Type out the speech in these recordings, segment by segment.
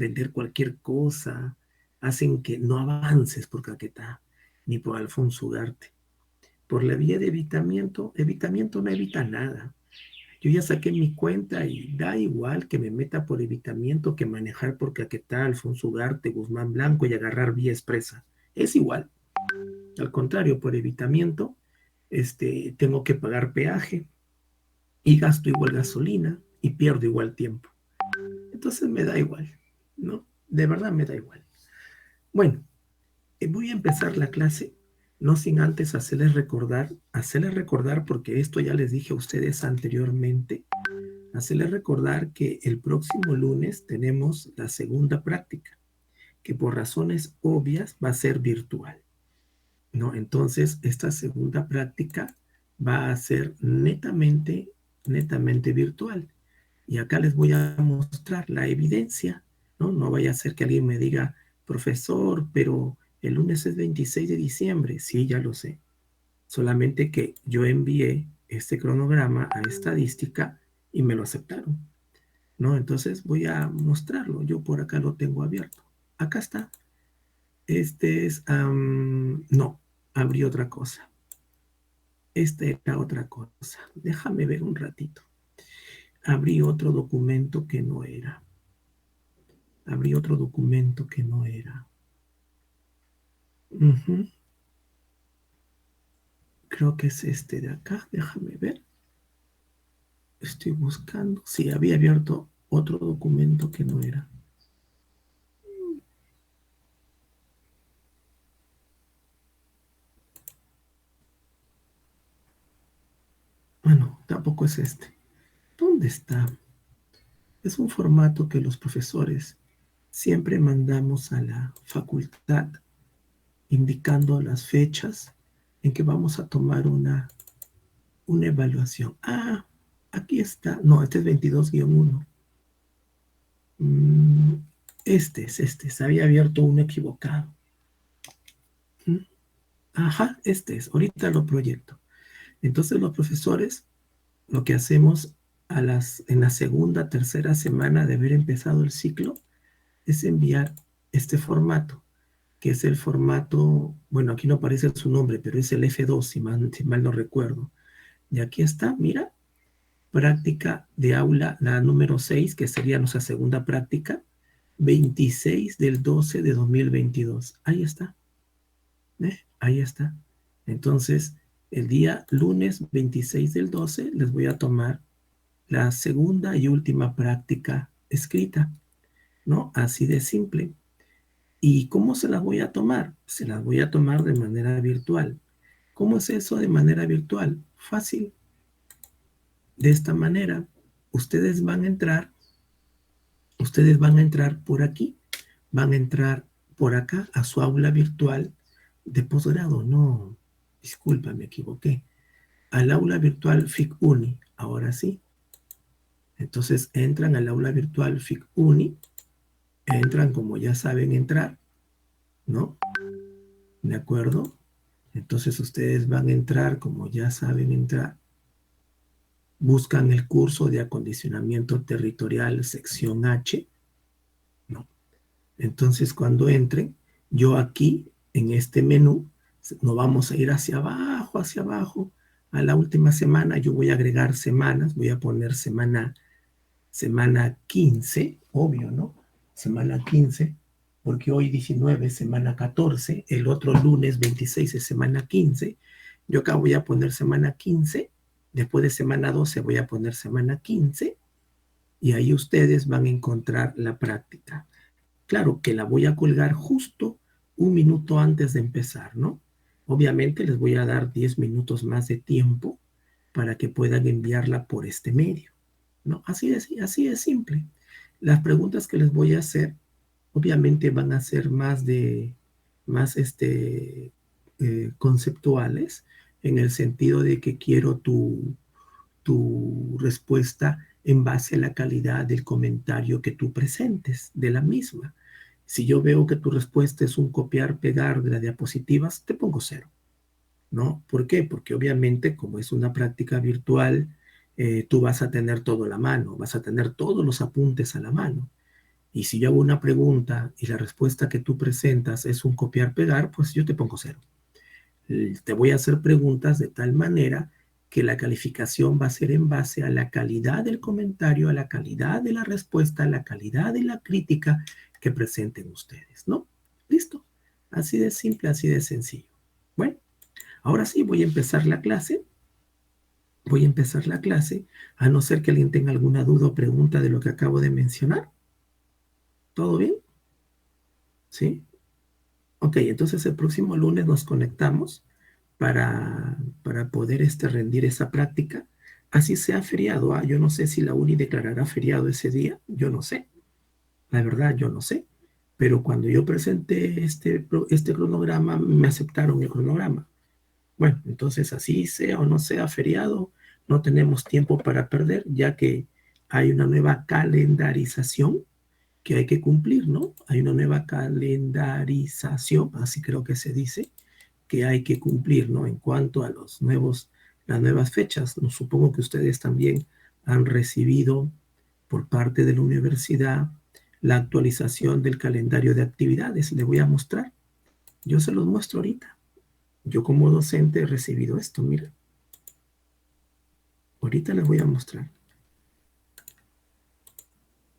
vender cualquier cosa, hacen que no avances por Caquetá, ni por Alfonso Ugarte. Por la vía de evitamiento no evita nada. Yo ya saqué mi cuenta y da igual que me meta por evitamiento que manejar por Caquetá, Alfonso Ugarte, Guzmán Blanco y agarrar vía expresa. Es igual. Al contrario, por evitamiento, tengo que pagar peaje y gasto igual gasolina y pierdo igual tiempo. Entonces me da igual, ¿no? De verdad me da igual. Bueno, voy a empezar la clase, no sin antes hacerles recordar, porque esto ya les dije a ustedes anteriormente, hacerles recordar que el próximo lunes tenemos la segunda práctica, que por razones obvias va a ser virtual, ¿no? Entonces, esta segunda práctica va a ser netamente virtual. Y acá les voy a mostrar la evidencia, ¿no? No vaya a ser que alguien me diga, profesor, pero el lunes es 26 de diciembre. Sí, ya lo sé. Solamente que yo envié este cronograma a estadística y me lo aceptaron, ¿no? Entonces voy a mostrarlo. Yo por acá lo tengo abierto. Acá está. No, abrí otra cosa. Esta era otra cosa. Déjame ver un ratito. Abrí otro documento que no era. Creo que es este de acá. Déjame ver. Estoy buscando. Sí, había abierto otro documento que no era. Bueno, tampoco es este. ¿Dónde está? Es un formato que los profesores siempre mandamos a la facultad indicando las fechas en que vamos a tomar una evaluación. Ah, aquí está. No, este es 22-1. Se había abierto uno equivocado. Ajá, este es. Ahorita lo proyecto. Entonces los profesores, lo que hacemos en la segunda, tercera semana de haber empezado el ciclo, es enviar este formato, que es el formato, bueno, aquí no aparece su nombre, pero es el F2, si mal no recuerdo. Y aquí está, mira, práctica de aula, la número 6, que sería nuestra segunda práctica, 26/12/2022. Ahí está. Ahí está. Entonces, el día lunes 26/12 les voy a tomar la segunda y última práctica escrita, ¿no? Así de simple. ¿Y cómo se las voy a tomar? Se las voy a tomar de manera virtual. ¿Cómo es eso de manera virtual? Fácil. De esta manera, ustedes van a entrar por aquí, van a entrar por acá a su aula virtual de posgrado. No, disculpa, me equivoqué. Al aula virtual FIC-UNI, ahora sí. Entonces entran al aula virtual FIC-UNI, entran como ya saben entrar, ¿no? ¿De acuerdo? Entonces ustedes van a entrar como ya saben entrar. Buscan el curso de acondicionamiento territorial, sección H, ¿no? Entonces cuando entren, yo aquí, en este menú, nos vamos a ir hacia abajo. A la última semana yo voy a agregar semanas, voy a poner semana 15, obvio, ¿no? Semana 15, porque hoy 19 es semana 14, el otro lunes 26 es semana 15. Yo acá voy a poner semana 15, después de semana 12 voy a poner semana 15, y ahí ustedes van a encontrar la práctica. Claro que la voy a colgar justo un minuto antes de empezar, ¿no? Obviamente les voy a dar 10 minutos más de tiempo para que puedan enviarla por este medio, ¿no? Así es simple. Las preguntas que les voy a hacer, obviamente van a ser más conceptuales, en el sentido de que quiero tu respuesta en base a la calidad del comentario que tú presentes de la misma. Si yo veo que tu respuesta es un copiar-pegar de las diapositivas, te pongo 0, ¿no? ¿Por qué? Porque obviamente, como es una práctica virtual, tú vas a tener todo a la mano, vas a tener todos los apuntes a la mano. Y si yo hago una pregunta y la respuesta que tú presentas es un copiar-pegar, pues yo te pongo 0. Te voy a hacer preguntas de tal manera que la calificación va a ser en base a la calidad del comentario, a la calidad de la respuesta, a la calidad de la crítica que presenten ustedes, ¿no? Listo. Así de simple, así de sencillo. Bueno, ahora sí voy a empezar la clase. Voy a empezar la clase, a no ser que alguien tenga alguna duda o pregunta de lo que acabo de mencionar. ¿Todo bien? ¿Sí? Ok, entonces el próximo lunes nos conectamos para poder rendir esa práctica, así sea feriado. Yo no sé si la uni declarará feriado ese día, yo no sé, la verdad yo no sé, pero cuando yo presenté este cronograma, me aceptaron el cronograma. Bueno, entonces así sea o no sea feriado, no tenemos tiempo para perder, ya que hay una nueva calendarización que hay que cumplir, ¿no? Hay una nueva calendarización, así creo que se dice, que hay que cumplir, ¿no? En cuanto a las nuevas fechas, ¿no? Supongo que ustedes también han recibido por parte de la universidad la actualización del calendario de actividades. Le voy a mostrar. Yo se los muestro ahorita. Yo como docente he recibido esto, mira. Ahorita les voy a mostrar.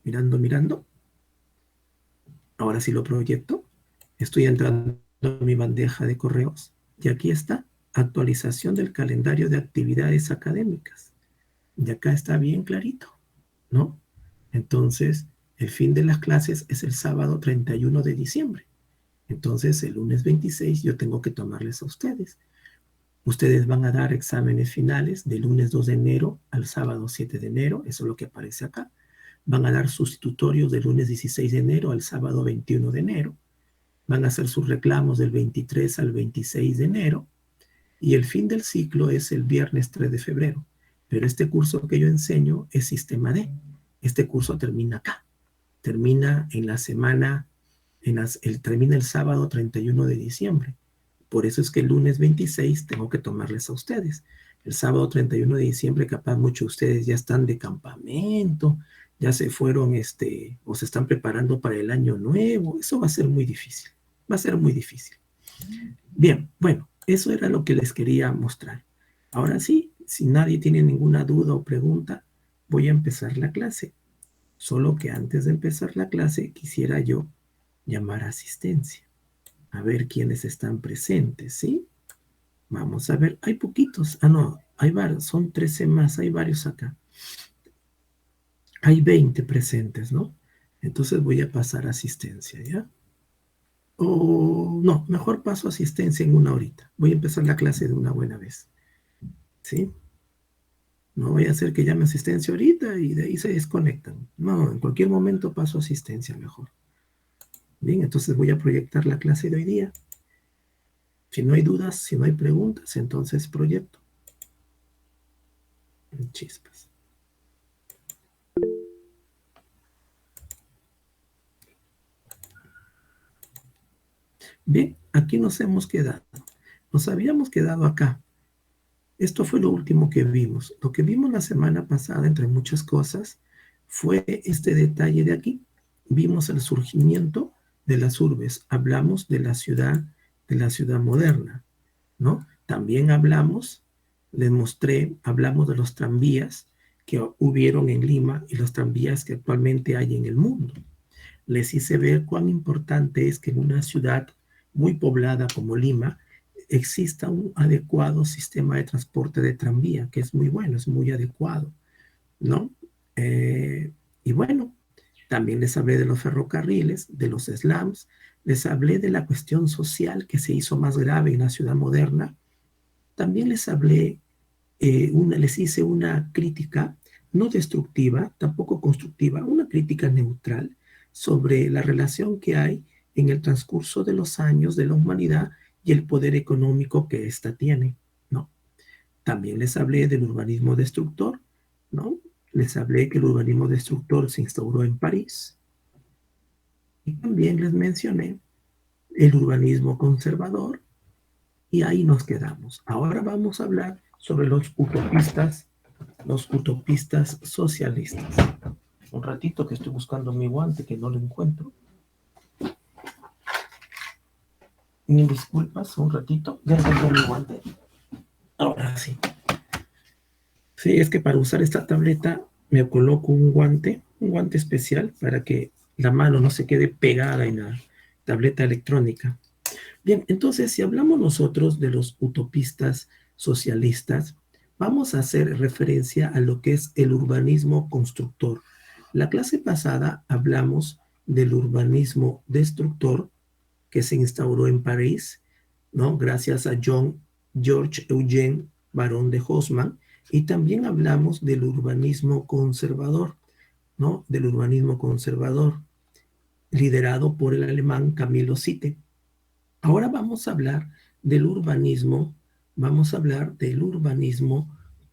Mirando, mirando. Ahora sí lo proyecto. Estoy entrando a mi bandeja de correos y aquí está, actualización del calendario de actividades académicas. Y acá está bien clarito, ¿no? Entonces, el fin de las clases es el sábado 31 de diciembre. Entonces, el lunes 26 yo tengo que tomarles a ustedes. Ustedes van a dar exámenes finales del lunes 2 de enero al sábado 7 de enero, eso es lo que aparece acá. Van a dar sustitutorios del lunes 16 de enero al sábado 21 de enero. Van a hacer sus reclamos del 23 al 26 de enero y el fin del ciclo es el viernes 3 de febrero. Pero este curso que yo enseño es Sistema D. Este curso termina acá. Termina en la semana, termina el sábado 31 de diciembre. Por eso es que el lunes 26 tengo que tomarles a ustedes. El sábado 31 de diciembre capaz muchos de ustedes ya están de campamento, ya se fueron o se están preparando para el año nuevo. Eso va a ser muy difícil. Va a ser muy difícil. Bien, bueno, eso era lo que les quería mostrar. Ahora sí, si nadie tiene ninguna duda o pregunta, voy a empezar la clase. Solo que antes de empezar la clase quisiera yo llamar a asistencia. A ver quiénes están presentes, ¿sí? Vamos a ver, hay poquitos. No, hay varios, son 13 más, hay varios acá. Hay 20 presentes, ¿no? Entonces voy a pasar asistencia, ¿ya? O no, mejor paso asistencia en una horita. Voy a empezar la clase de una buena vez, ¿sí? No voy a hacer que llame asistencia ahorita y de ahí se desconectan. No, en cualquier momento paso asistencia mejor. Bien, entonces voy a proyectar la clase de hoy día. Si no hay dudas, si no hay preguntas, entonces proyecto. Chispas. Bien, aquí nos hemos quedado. Nos habíamos quedado acá. Esto fue lo último que vimos. Lo que vimos la semana pasada, entre muchas cosas, fue este detalle de aquí. Vimos el surgimiento de las urbes. Hablamos de la ciudad moderna, ¿no? También les mostré, hablamos de los tranvías que hubieron en Lima y los tranvías que actualmente hay en el mundo. Les hice ver cuán importante es que en una ciudad muy poblada como Lima exista un adecuado sistema de transporte de tranvía, que es muy bueno, es muy adecuado, ¿no? Y bueno, también les hablé de los ferrocarriles, de los slums, les hablé de la cuestión social que se hizo más grave en la ciudad moderna. También les hablé, les hice una crítica no destructiva, tampoco constructiva, una crítica neutral sobre la relación que hay en el transcurso de los años de la humanidad y el poder económico que ésta tiene, ¿no? También les hablé del urbanismo destructor, ¿no? Les hablé que el urbanismo destructor se instauró en París y también les mencioné el urbanismo conservador y ahí nos quedamos. Ahora vamos a hablar sobre los utopistas socialistas. Un ratito que estoy buscando mi guante, que no lo encuentro. Mil disculpas, un ratito. Ya encontré mi guante. Ahora sí. Sí, es que para usar esta tableta me coloco un guante especial para que la mano no se quede pegada en la tableta electrónica. Bien, entonces, si hablamos nosotros de los utopistas socialistas, vamos a hacer referencia a lo que es el urbanismo constructor. La clase pasada hablamos del urbanismo destructor que se instauró en París, ¿no? Gracias a George Eugène Barón de Haussmann, y también hablamos del urbanismo conservador, ¿no? Del urbanismo conservador, liderado por el alemán Camilo Sitte. Ahora vamos a hablar del urbanismo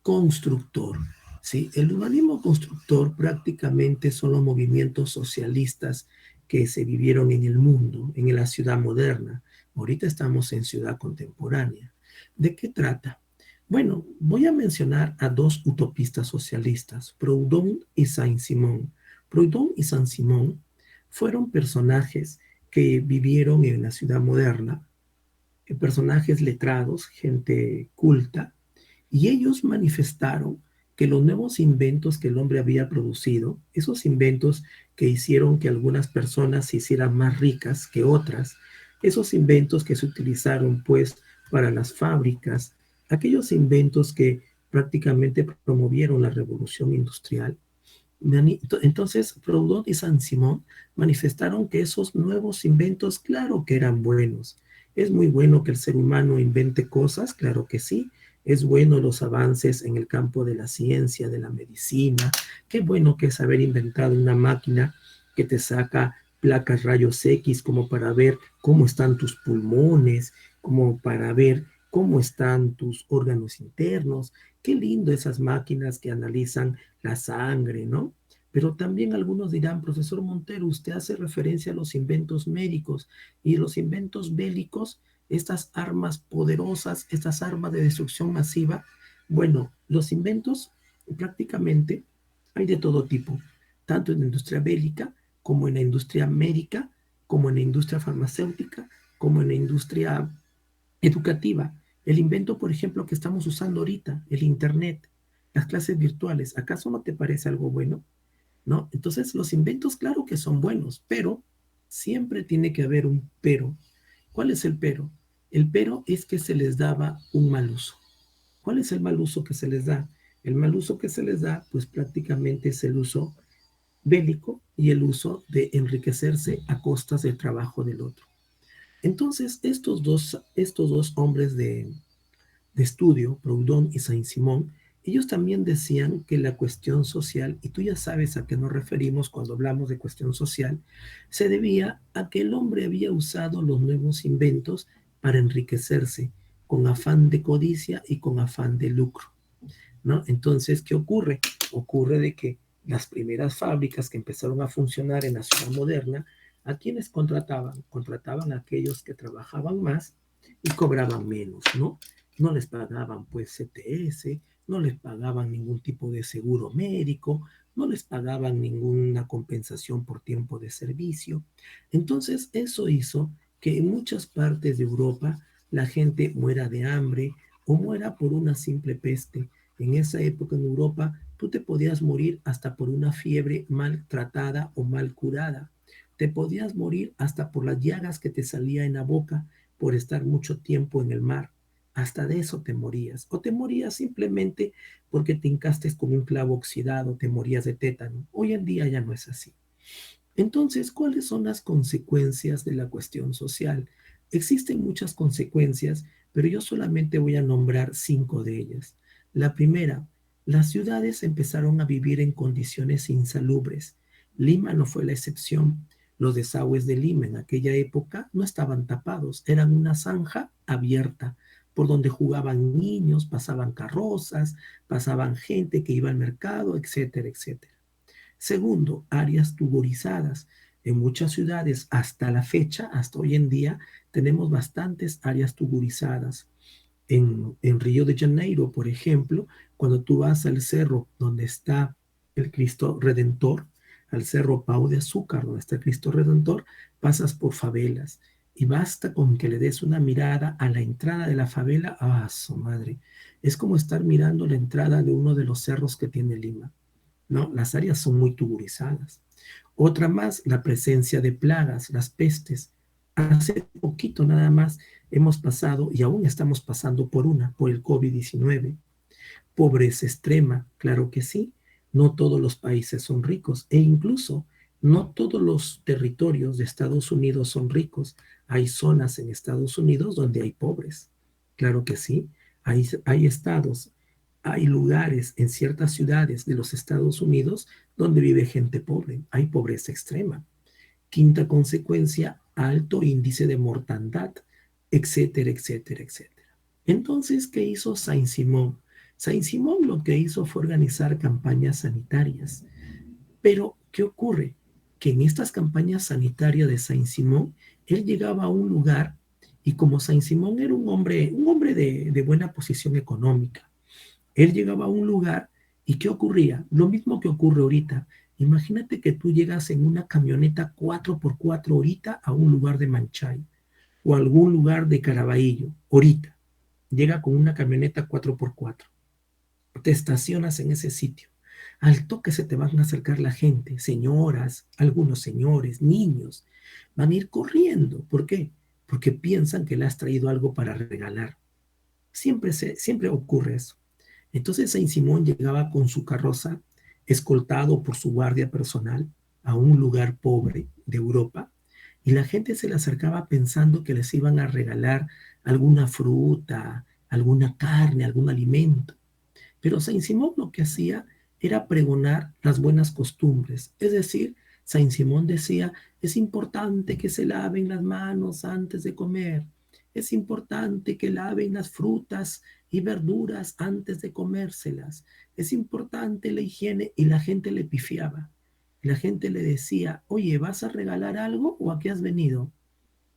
constructor. ¿Sí? El urbanismo constructor prácticamente son los movimientos socialistas que se vivieron en el mundo, en la ciudad moderna. Ahorita estamos en ciudad contemporánea. ¿De qué trata? Bueno, voy a mencionar a dos utopistas socialistas, Proudhon y Saint-Simon. Proudhon y Saint-Simon fueron personajes que vivieron en la ciudad moderna, personajes letrados, gente culta, y ellos manifestaron que los nuevos inventos que el hombre había producido, esos inventos que hicieron que algunas personas se hicieran más ricas que otras, esos inventos que se utilizaron pues para las fábricas, aquellos inventos que prácticamente promovieron la revolución industrial. Entonces, Proudhon y Saint-Simon manifestaron que esos nuevos inventos, claro que eran buenos. Es muy bueno que el ser humano invente cosas, claro que sí. Es bueno los avances en el campo de la ciencia, de la medicina. Qué bueno que es haber inventado una máquina que te saca placas rayos X como para ver cómo están tus pulmones, como para ver cómo están tus órganos internos. Qué lindo esas máquinas que analizan la sangre, ¿no? Pero también algunos dirán, profesor Montero, usted hace referencia a los inventos médicos y los inventos bélicos, estas armas poderosas, estas armas de destrucción masiva. Bueno, los inventos prácticamente hay de todo tipo, tanto en la industria bélica como en la industria médica, como en la industria farmacéutica, como en la industria educativa. El invento, por ejemplo, que estamos usando ahorita, el Internet, las clases virtuales, ¿acaso no te parece algo bueno? ¿No? Entonces, los inventos, claro que son buenos, pero siempre tiene que haber un pero. ¿Cuál es el pero? El pero es que se les daba un mal uso. ¿Cuál es el mal uso que se les da? El mal uso que se les da, pues prácticamente es el uso bélico y el uso de enriquecerse a costas del trabajo del otro. Entonces, estos dos hombres de estudio, Proudhon y Saint-Simon, ellos también decían que la cuestión social, y tú ya sabes a qué nos referimos cuando hablamos de cuestión social, se debía a que el hombre había usado los nuevos inventos para enriquecerse con afán de codicia y con afán de lucro, ¿no? Entonces, ¿qué ocurre? Ocurre de que las primeras fábricas que empezaron a funcionar en la ciudad moderna, ¿a quiénes contrataban? Contrataban a aquellos que trabajaban más y cobraban menos, ¿no? No les pagaban pues CTS, no les pagaban ningún tipo de seguro médico, no les pagaban ninguna compensación por tiempo de servicio. Entonces, eso hizo que en muchas partes de Europa la gente muera de hambre o muera por una simple peste. En esa época en Europa, tú te podías morir hasta por una fiebre mal tratada o mal curada. Te podías morir hasta por las llagas que te salía en la boca por estar mucho tiempo en el mar. Hasta de eso te morías. O te morías simplemente porque te hincaste con un clavo oxidado, te morías de tétano. Hoy en día ya no es así. Entonces, ¿cuáles son las consecuencias de la cuestión social? Existen muchas consecuencias, pero yo solamente voy a nombrar 5 de ellas. La primera, las ciudades empezaron a vivir en condiciones insalubres. Lima no fue la excepción. Los desagües de Lima en aquella época no estaban tapados, eran una zanja abierta por donde jugaban niños, pasaban carrozas, pasaban gente que iba al mercado, etcétera, etcétera. Segundo, áreas tuburizadas. En muchas ciudades, hasta la fecha, hasta hoy en día, tenemos bastantes áreas tuburizadas. En Río de Janeiro, por ejemplo, cuando tú vas al cerro donde está el Cristo Redentor, al Cerro Pau de Azúcar, donde está Cristo Redentor, pasas por favelas y basta con que le des una mirada a la entrada de la favela. ¡Ah, su madre! Es como estar mirando la entrada de uno de los cerros que tiene Lima, ¿no? Las áreas son muy tuburizadas. Otra más, la presencia de plagas, las pestes. Hace poquito nada más hemos pasado y aún estamos pasando por el COVID-19. Pobreza extrema, claro que sí. No todos los países son ricos e incluso no todos los territorios de Estados Unidos son ricos. Hay zonas en Estados Unidos donde hay pobres, claro que sí. Hay estados, hay lugares en ciertas ciudades de los Estados Unidos donde vive gente pobre, hay pobreza extrema. Quinta consecuencia, alto índice de mortandad, etcétera, etcétera, etcétera. Entonces, ¿qué hizo Saint-Simon? Saint-Simon lo que hizo fue organizar campañas sanitarias. Pero, ¿qué ocurre? Que en estas campañas sanitarias de Saint-Simon, él llegaba a un lugar y como Saint-Simon era un hombre de buena posición económica, él llegaba a un lugar y ¿qué ocurría? Lo mismo que ocurre ahorita. Imagínate que tú llegas en una camioneta 4x4 ahorita a un lugar de Manchay o a algún lugar de Caraballo, ahorita. Llega con una camioneta 4x4. Te estacionas en ese sitio. Al toque se te van a acercar la gente, señoras, algunos señores, niños. Van a ir corriendo. ¿Por qué? Porque piensan que le has traído algo para regalar. Siempre ocurre eso. Entonces Saint Simón llegaba con su carroza, escoltado por su guardia personal, a un lugar pobre de Europa, y la gente se le acercaba pensando que les iban a regalar alguna fruta, alguna carne, algún alimento. Pero Saint Simón lo que hacía era pregonar las buenas costumbres. Es decir, Saint Simón decía, es importante que se laven las manos antes de comer. Es importante que laven las frutas y verduras antes de comérselas. Es importante la higiene y la gente le pifiaba. La gente le decía, oye, ¿vas a regalar algo o a qué has venido?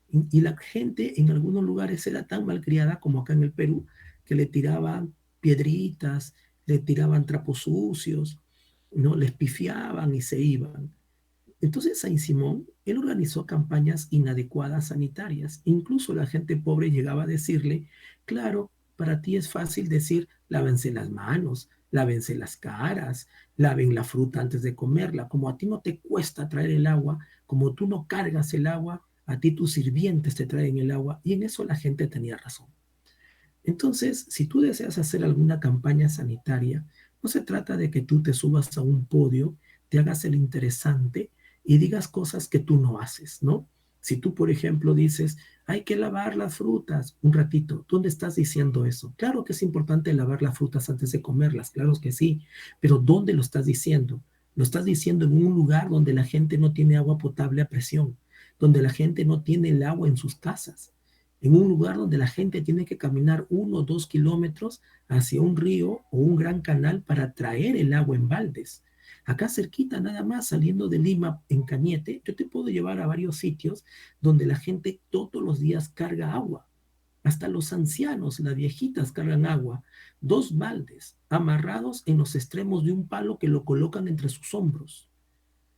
Y la gente en algunos lugares era tan malcriada como acá en el Perú, que le tiraban piedritas, le tiraban trapos sucios, ¿no? Les pifiaban y se iban. Entonces Saint Simón, él organizó campañas inadecuadas sanitarias. Incluso la gente pobre llegaba a decirle, claro, para ti es fácil decir, lávense las manos, lávense las caras, laven la fruta antes de comerla. Como a ti no te cuesta traer el agua, como tú no cargas el agua, a ti tus sirvientes te traen el agua. Y en eso la gente tenía razón. Entonces, si tú deseas hacer alguna campaña sanitaria, no se trata de que tú te subas a un podio, te hagas el interesante y digas cosas que tú no haces, ¿no? Si tú, por ejemplo, dices, hay que lavar las frutas, un ratito, ¿dónde estás diciendo eso? Claro que es importante lavar las frutas antes de comerlas, claro que sí, pero ¿dónde lo estás diciendo? Lo estás diciendo en un lugar donde la gente no tiene agua potable a presión, donde la gente no tiene el agua en sus casas, en un lugar donde la gente tiene que caminar 1 o 2 kilómetros hacia un río o un gran canal para traer el agua en baldes. Acá cerquita, nada más saliendo de Lima en Cañete, yo te puedo llevar a varios sitios donde la gente todos los días carga agua. Hasta los ancianos, las viejitas cargan agua. 2 baldes amarrados en los extremos de un palo que lo colocan entre sus hombros.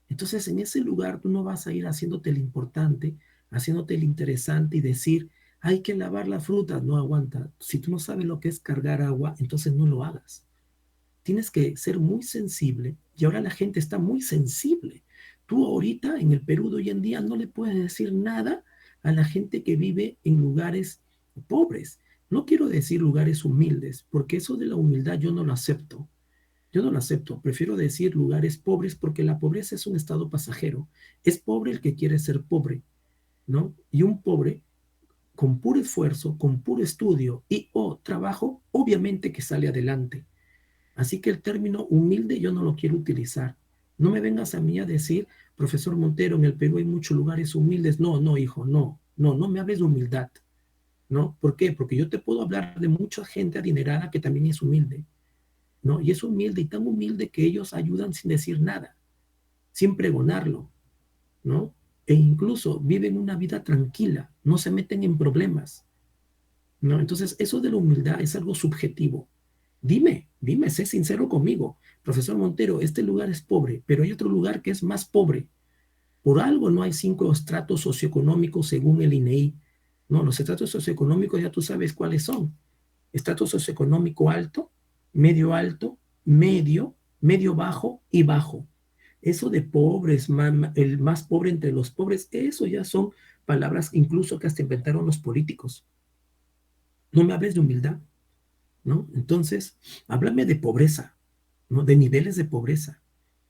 Entonces, en ese lugar tú no vas a ir haciéndote el importante, haciéndote el interesante y decir, hay que lavar las frutas. No aguanta. Si tú no sabes lo que es cargar agua, entonces no lo hagas. Tienes que ser muy sensible y ahora la gente está muy sensible. Tú ahorita en el Perú de hoy en día no le puedes decir nada a la gente que vive en lugares pobres. No quiero decir lugares humildes, porque eso de la humildad yo no lo acepto. Yo no lo acepto, prefiero decir lugares pobres porque la pobreza es un estado pasajero. Es pobre el que quiere ser pobre, ¿no? Y un pobre con puro esfuerzo, con puro estudio y o trabajo, obviamente que sale adelante. Así que el término humilde yo no lo quiero utilizar. No me vengas a mí a decir, profesor Montero, en el Perú hay muchos lugares humildes. No, no, hijo, no, no, no me hables de humildad, ¿no? ¿Por qué? Porque yo te puedo hablar de mucha gente adinerada que también es humilde, ¿no? Y es humilde y tan humilde que ellos ayudan sin decir nada, sin pregonarlo, ¿no? E incluso viven una vida tranquila, no se meten en problemas, ¿no? Entonces, eso de la humildad es algo subjetivo. Dime, sé sincero conmigo. Profesor Montero, este lugar es pobre, pero hay otro lugar que es más pobre. Por algo no hay 5 estratos socioeconómicos según el INEI. No, los estratos socioeconómicos ya tú sabes cuáles son. Estrato socioeconómico alto, medio, medio bajo y bajo. Eso de pobres, el más pobre entre los pobres, eso ya son palabras incluso que hasta inventaron los políticos. No me hables de humildad, ¿no? Entonces, háblame de pobreza, ¿no? De niveles de pobreza.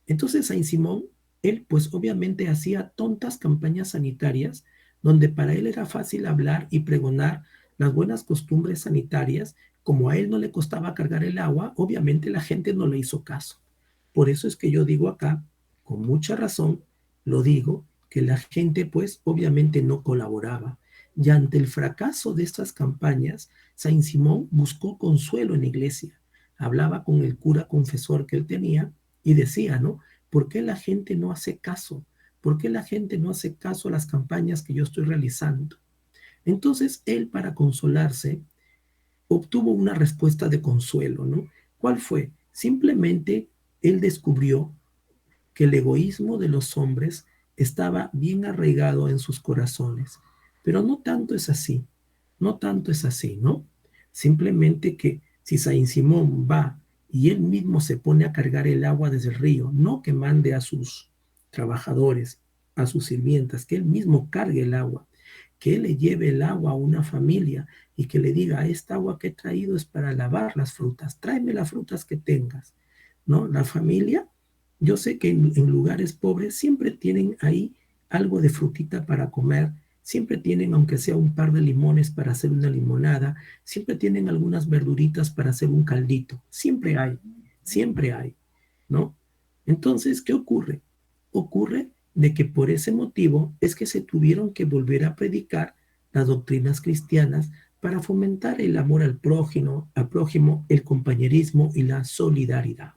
Entonces, Saint Simón, él pues obviamente hacía tontas campañas sanitarias donde para él era fácil hablar y pregonar las buenas costumbres sanitarias. Como a él no le costaba cargar el agua, obviamente la gente no le hizo caso. Por eso es que yo digo acá, con mucha razón, lo digo, que la gente pues obviamente no colaboraba. Y ante el fracaso de estas campañas, Saint Simón buscó consuelo en la iglesia. Hablaba con el cura confesor que él tenía y decía, ¿no? ¿Por qué la gente no hace caso? ¿Por qué la gente no hace caso a las campañas que yo estoy realizando? Entonces él, para consolarse, obtuvo una respuesta de consuelo, ¿no? ¿Cuál fue? Simplemente él descubrió que el egoísmo de los hombres estaba bien arraigado en sus corazones. Pero no tanto es así, no tanto es así, ¿no? Simplemente que si Saint Simón va y él mismo se pone a cargar el agua desde el río, no que mande a sus trabajadores, a sus sirvientas, que él mismo cargue el agua, que él le lleve el agua a una familia y que le diga, esta agua que he traído es para lavar las frutas, tráeme las frutas que tengas, ¿no? La familia, yo sé que en lugares pobres siempre tienen ahí algo de frutita para comer, siempre tienen, aunque sea un par de limones para hacer una limonada, siempre tienen algunas verduritas para hacer un caldito, siempre hay, ¿no? Entonces, ¿qué ocurre? Ocurre de que por ese motivo es que se tuvieron que volver a predicar las doctrinas cristianas para fomentar el amor al prójimo, el compañerismo y la solidaridad,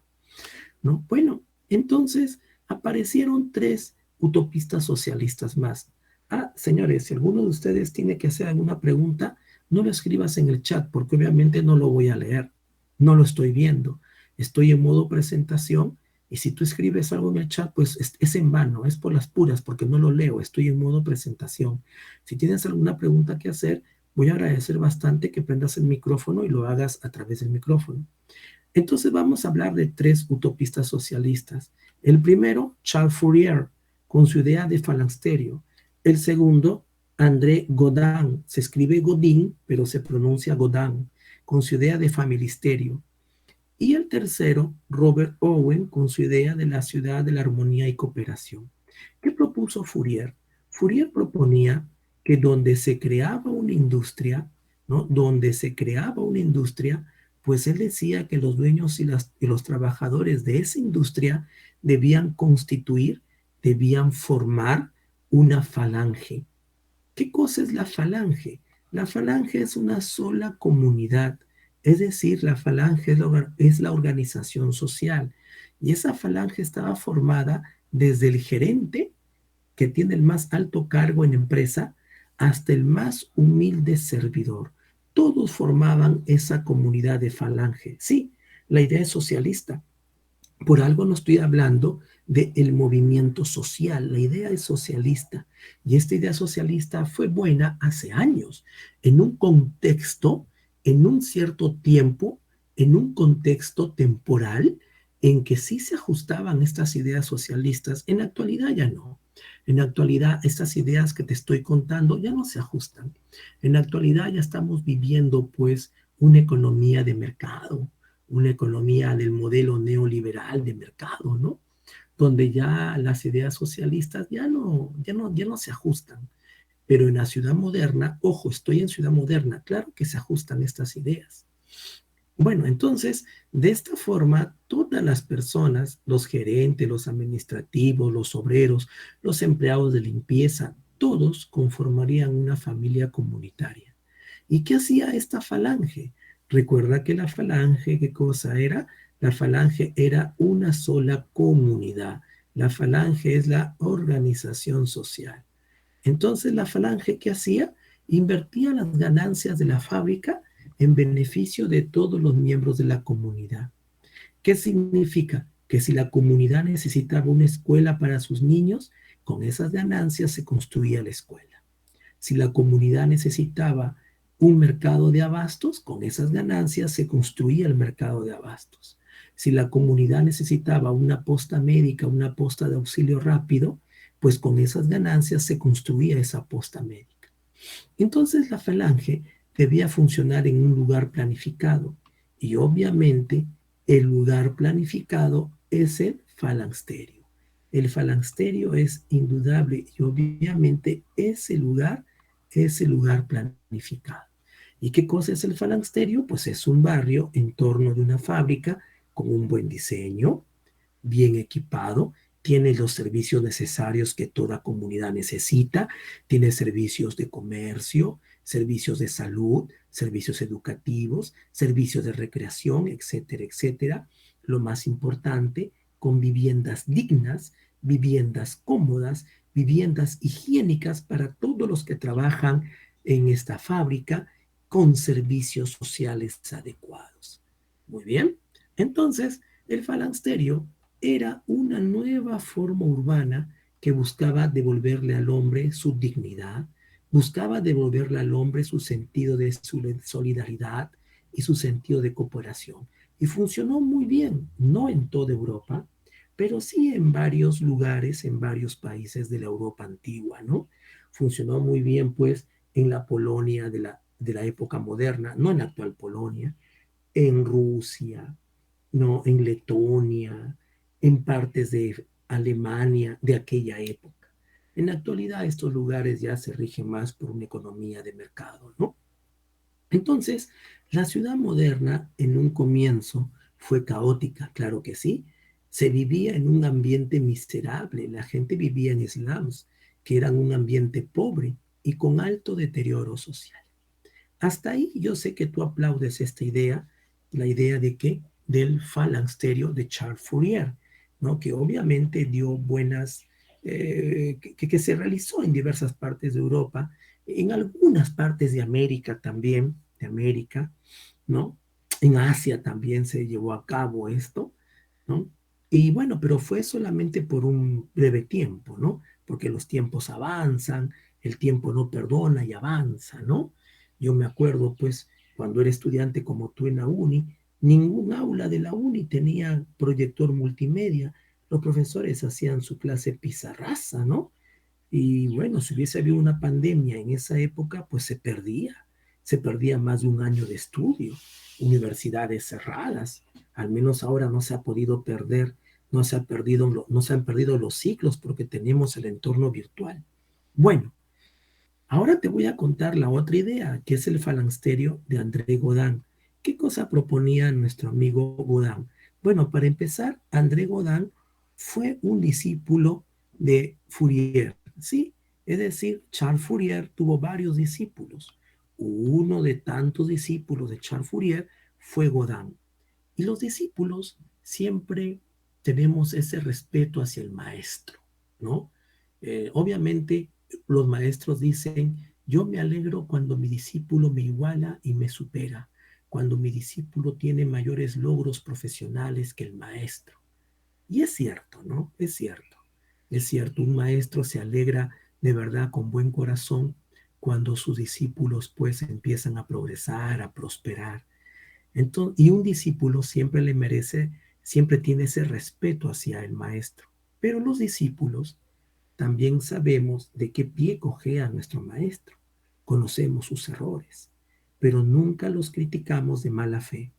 ¿no? Bueno, entonces aparecieron 3 utopistas socialistas más. Ah, señores, si alguno de ustedes tiene que hacer alguna pregunta, no lo escribas en el chat porque obviamente no lo voy a leer, no lo estoy viendo. Estoy en modo presentación y si tú escribes algo en el chat, pues es en vano, es por las puras porque no lo leo, estoy en modo presentación. Si tienes alguna pregunta que hacer, voy a agradecer bastante que prendas el micrófono y lo hagas a través del micrófono. Entonces vamos a hablar de 3 utopistas socialistas. El primero, Charles Fourier, con su idea de falansterio. El segundo, André Godin, se escribe Godin, pero se pronuncia Godin, con su idea de familisterio. Y el tercero, Robert Owen, con su idea de la ciudad de la armonía y cooperación. ¿Qué propuso Fourier? Fourier proponía que donde se creaba una industria, ¿no? Donde se creaba una industria, pues él decía que los dueños y los trabajadores de esa industria debían constituir, debían formar una falange. ¿Qué cosa es la falange? La falange es una sola comunidad, es decir, la falange es la organización social. Y esa falange estaba formada desde el gerente, que tiene el más alto cargo en empresa, hasta el más humilde servidor. Todos formaban esa comunidad de falange. Sí, la idea es socialista. Por algo no estoy hablando del movimiento social, la idea es socialista. Y esta idea socialista fue buena hace años, en un contexto, en un cierto tiempo, en un contexto temporal en que sí se ajustaban estas ideas socialistas. En la actualidad ya no. En la actualidad estas ideas que te estoy contando ya no se ajustan. En la actualidad ya estamos viviendo pues una economía de mercado, una economía del modelo neoliberal de mercado, ¿no? Donde ya las ideas socialistas ya no se ajustan. Pero en la ciudad moderna, ojo, estoy en ciudad moderna, claro que se ajustan estas ideas. Bueno, entonces, de esta forma, todas las personas, los gerentes, los administrativos, los obreros, los empleados de limpieza, todos conformarían una familia comunitaria. ¿Y qué hacía esta falange? Recuerda que la falange, ¿qué cosa era? La falange era una sola comunidad. La falange es la organización social. Entonces, la falange, ¿qué hacía? Invertía las ganancias de la fábrica en beneficio de todos los miembros de la comunidad. ¿Qué significa? Que si la comunidad necesitaba una escuela para sus niños, con esas ganancias se construía la escuela. Si la comunidad necesitaba un mercado de abastos, con esas ganancias se construía el mercado de abastos. Si la comunidad necesitaba una posta médica, una posta de auxilio rápido, pues con esas ganancias se construía esa posta médica. Entonces la falange debía funcionar en un lugar planificado y obviamente el lugar planificado es el falansterio. El falansterio es indudable y obviamente ese lugar planificado. ¿Y qué cosa es el falansterio? Pues es un barrio en torno de una fábrica con un buen diseño, bien equipado, tiene los servicios necesarios que toda comunidad necesita, tiene servicios de comercio, servicios de salud, servicios educativos, servicios de recreación, etcétera, etcétera. Lo más importante, con viviendas dignas, viviendas cómodas, viviendas higiénicas para todos los que trabajan en esta fábrica, con servicios sociales adecuados. Muy bien, entonces el falansterio era una nueva forma urbana que buscaba devolverle al hombre su dignidad, buscaba devolverle al hombre su sentido de solidaridad y su sentido de cooperación. Y funcionó muy bien, no en toda Europa, pero sí en varios lugares, en varios países de la Europa antigua, ¿no? Funcionó muy bien, pues, en la Polonia de la época moderna, no en la actual Polonia, en Rusia, ¿no? En Letonia, en partes de Alemania de aquella época. En la actualidad estos lugares ya se rigen más por una economía de mercado, ¿no? Entonces, la ciudad moderna en un comienzo fue caótica, claro que sí. Se vivía en un ambiente miserable, la gente vivía en slums, que eran un ambiente pobre y con alto deterioro social. Hasta ahí yo sé que tú aplaudes esta idea, la idea de que del falansterio de Charles Fourier, ¿no? Que obviamente dio buenas, que se realizó en diversas partes de Europa, en algunas partes de América también, de América, ¿no? En Asia también se llevó a cabo esto, ¿no? Y bueno, pero fue solamente por un breve tiempo, ¿no? Porque los tiempos avanzan, el tiempo no perdona y avanza, ¿no? Yo me acuerdo, pues, cuando era estudiante como tú en la uni, ningún aula de la uni tenía proyector multimedia. Los profesores hacían su clase pizarraza, ¿no? Y bueno, si hubiese habido una pandemia en esa época, pues se perdía más de un año de estudio, universidades cerradas. Al menos ahora no se ha podido perder, no se han perdido los ciclos porque tenemos el entorno virtual. Bueno, ahora te voy a contar la otra idea, que es el falansterio de André Godin. ¿Qué cosa proponía nuestro amigo Godin? Bueno, para empezar, André Godin fue un discípulo de Fourier, ¿sí? Es decir, Charles Fourier tuvo varios discípulos. Uno de tantos discípulos de Charles Fourier fue Godin. Y los discípulos siempre tenemos ese respeto hacia el maestro, ¿no? Obviamente los maestros dicen, yo me alegro cuando mi discípulo me iguala y me supera, cuando mi discípulo tiene mayores logros profesionales que el maestro. Y es cierto, ¿no? Es cierto. Es cierto, un maestro se alegra de verdad con buen corazón cuando sus discípulos pues empiezan a progresar, a prosperar. Entonces, y un discípulo siempre le merece, siempre tiene ese respeto hacia el maestro. Pero los discípulos también sabemos de qué pie cojea nuestro maestro. Conocemos sus errores, pero nunca los criticamos de mala fe.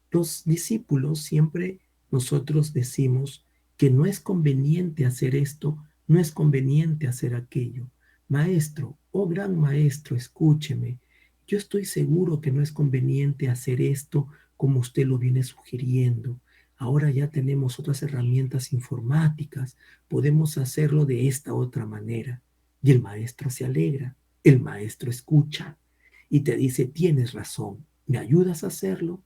Los discípulos siempre nosotros decimos que no es conveniente hacer esto, no es conveniente hacer aquello. Maestro, oh gran maestro, escúcheme. Yo estoy seguro que no es conveniente hacer esto como usted lo viene sugiriendo. Ahora ya tenemos otras herramientas informáticas, podemos hacerlo de esta otra manera. Y el maestro se alegra, el maestro escucha y te dice, tienes razón, ¿me ayudas a hacerlo?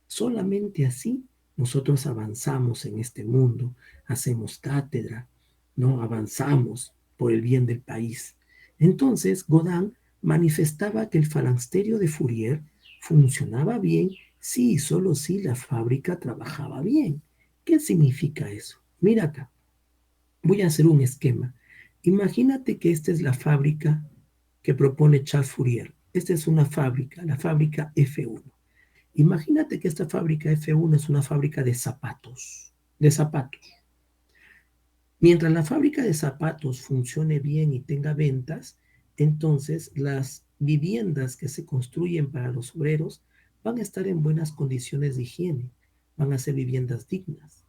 Solamente así nosotros avanzamos en este mundo, hacemos cátedra, ¿no? Avanzamos por el bien del país. Entonces, Godin manifestaba que el falansterio de Fourier funcionaba bien Sí, solo si la fábrica trabajaba bien. ¿Qué significa eso? Mira acá, voy a hacer un esquema. Imagínate que esta es la fábrica que propone Charles Fourier. Esta es una fábrica, la fábrica F1. Imagínate que esta fábrica F1 es una fábrica de zapatos, de zapatos. Mientras la fábrica de zapatos funcione bien y tenga ventas, entonces las viviendas que se construyen para los obreros van a estar en buenas condiciones de higiene, van a ser viviendas dignas.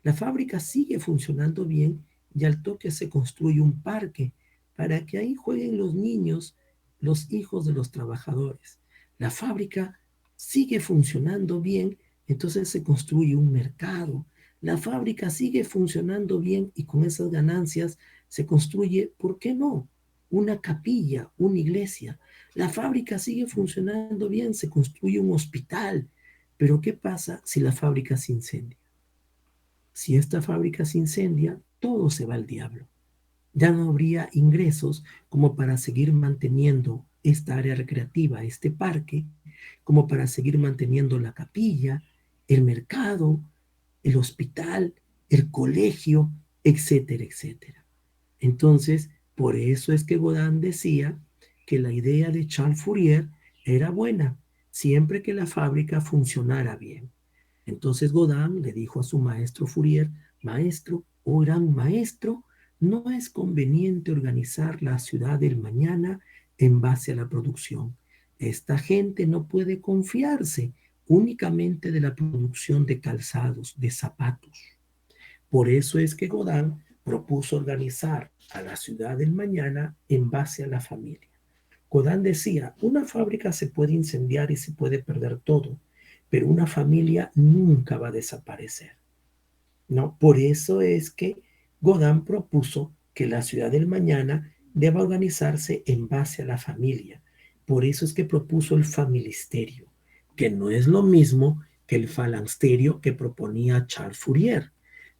La fábrica sigue funcionando bien y al toque se construye un parque para que ahí jueguen los niños, los hijos de los trabajadores. La fábrica sigue funcionando bien, entonces se construye un mercado. La fábrica sigue funcionando bien y con esas ganancias se construye, ¿por qué no? Una capilla, una iglesia. La fábrica sigue funcionando bien, se construye un hospital. Pero ¿qué pasa si la fábrica se incendia? Si esta fábrica se incendia, todo se va al diablo. Ya no habría ingresos como para seguir manteniendo esta área recreativa, este parque, como para seguir manteniendo la capilla, el mercado, el hospital, el colegio, etcétera, etcétera. Entonces, por eso es que Godin decía que la idea de Charles Fourier era buena, siempre que la fábrica funcionara bien. Entonces Godin le dijo a su maestro Fourier, maestro, oh gran maestro, no es conveniente organizar la ciudad del mañana en base a la producción. Esta gente no puede confiarse únicamente de la producción de calzados, de zapatos. Por eso es que Godin propuso organizar a la ciudad del mañana en base a la familia. Godin decía, una fábrica se puede incendiar y se puede perder todo, pero una familia nunca va a desaparecer, ¿no? Por eso es que Godin propuso que la ciudad del mañana deba organizarse en base a la familia. Por eso es que propuso el familisterio, que no es lo mismo que el falansterio que proponía Charles Fourier,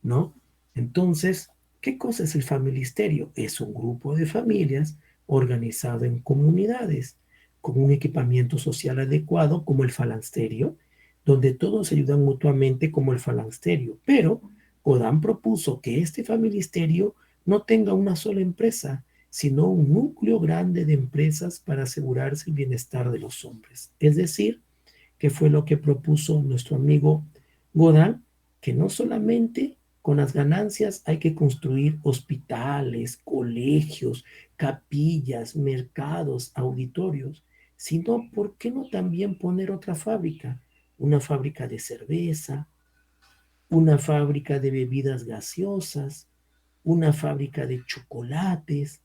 ¿no? Entonces, ¿qué cosa es el familisterio? Es un grupo de familias organizado en comunidades, con un equipamiento social adecuado como el falansterio, donde todos se ayudan mutuamente como el falansterio, pero Godin propuso que este familisterio no tenga una sola empresa, sino un núcleo grande de empresas para asegurarse el bienestar de los hombres. Es decir, que fue lo que propuso nuestro amigo Godin, que no solamente con las ganancias hay que construir hospitales, colegios, capillas, mercados, auditorios, sino, ¿por qué no también poner otra fábrica? Una fábrica de cerveza, una fábrica de bebidas gaseosas, una fábrica de chocolates,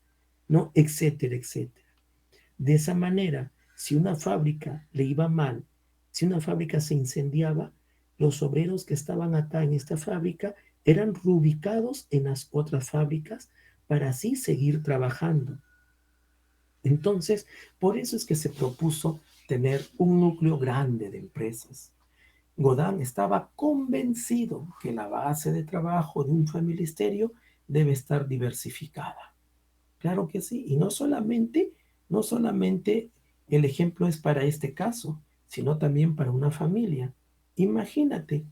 ¿no? Etcétera, etcétera. De esa manera, si una fábrica le iba mal, si una fábrica se incendiaba, los obreros que estaban acá en esta fábrica eran reubicados en las otras fábricas para así seguir trabajando. Entonces, por eso es que se propuso tener un núcleo grande de empresas. Godin estaba convencido que la base de trabajo de un familisterio debe estar diversificada. Claro que sí, y no solamente el ejemplo es para este caso, sino también para una familia. Imagínate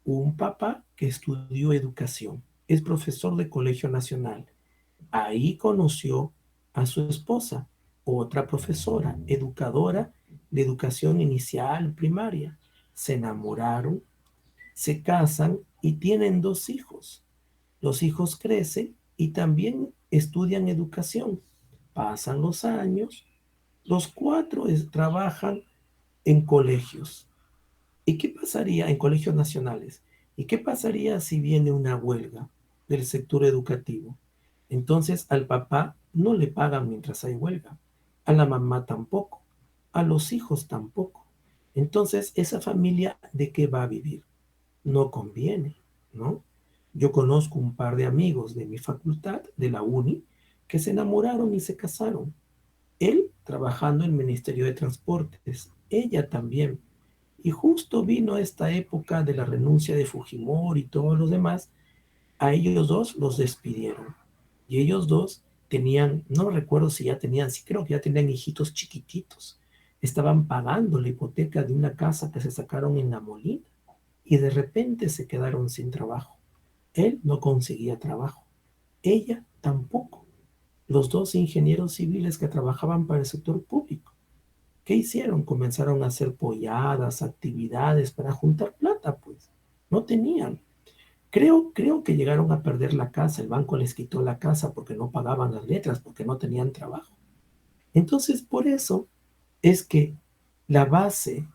un papá que estudió educación, es profesor de colegio nacional. Ahí conoció a su esposa, otra profesora, educadora de educación inicial, primaria. Se enamoraron, se casan y tienen dos hijos. Los hijos crecen y también estudian educación. Pasan los años, los cuatro trabajan en colegios. ¿Y qué pasaría en colegios nacionales? ¿Y qué pasaría si viene una huelga del sector educativo? Entonces al papá no le pagan mientras hay huelga, a la mamá tampoco, a los hijos tampoco. Entonces, ¿esa familia de qué va a vivir? No conviene, ¿no? Yo conozco un par de amigos de mi facultad, de la uni, que se enamoraron y se casaron. Él trabajando en el Ministerio de Transportes, ella también. Y justo vino esta época de la renuncia de Fujimori y todos los demás, a ellos dos los despidieron. Y ellos dos tenían, no recuerdo si ya tenían, sí creo que ya tenían hijitos chiquititos. estaban pagando la hipoteca de una casa que se sacaron en La Molina y de repente se quedaron sin trabajo. Él no conseguía trabajo, ella tampoco. Los dos ingenieros civiles que trabajaban para el sector público. ¿Qué hicieron? Comenzaron a hacer polladas, actividades para juntar plata, pues. No tenían. Creo que llegaron a perder la casa. El banco les quitó la casa porque no pagaban las letras, porque no tenían trabajo. Entonces, por eso es que la base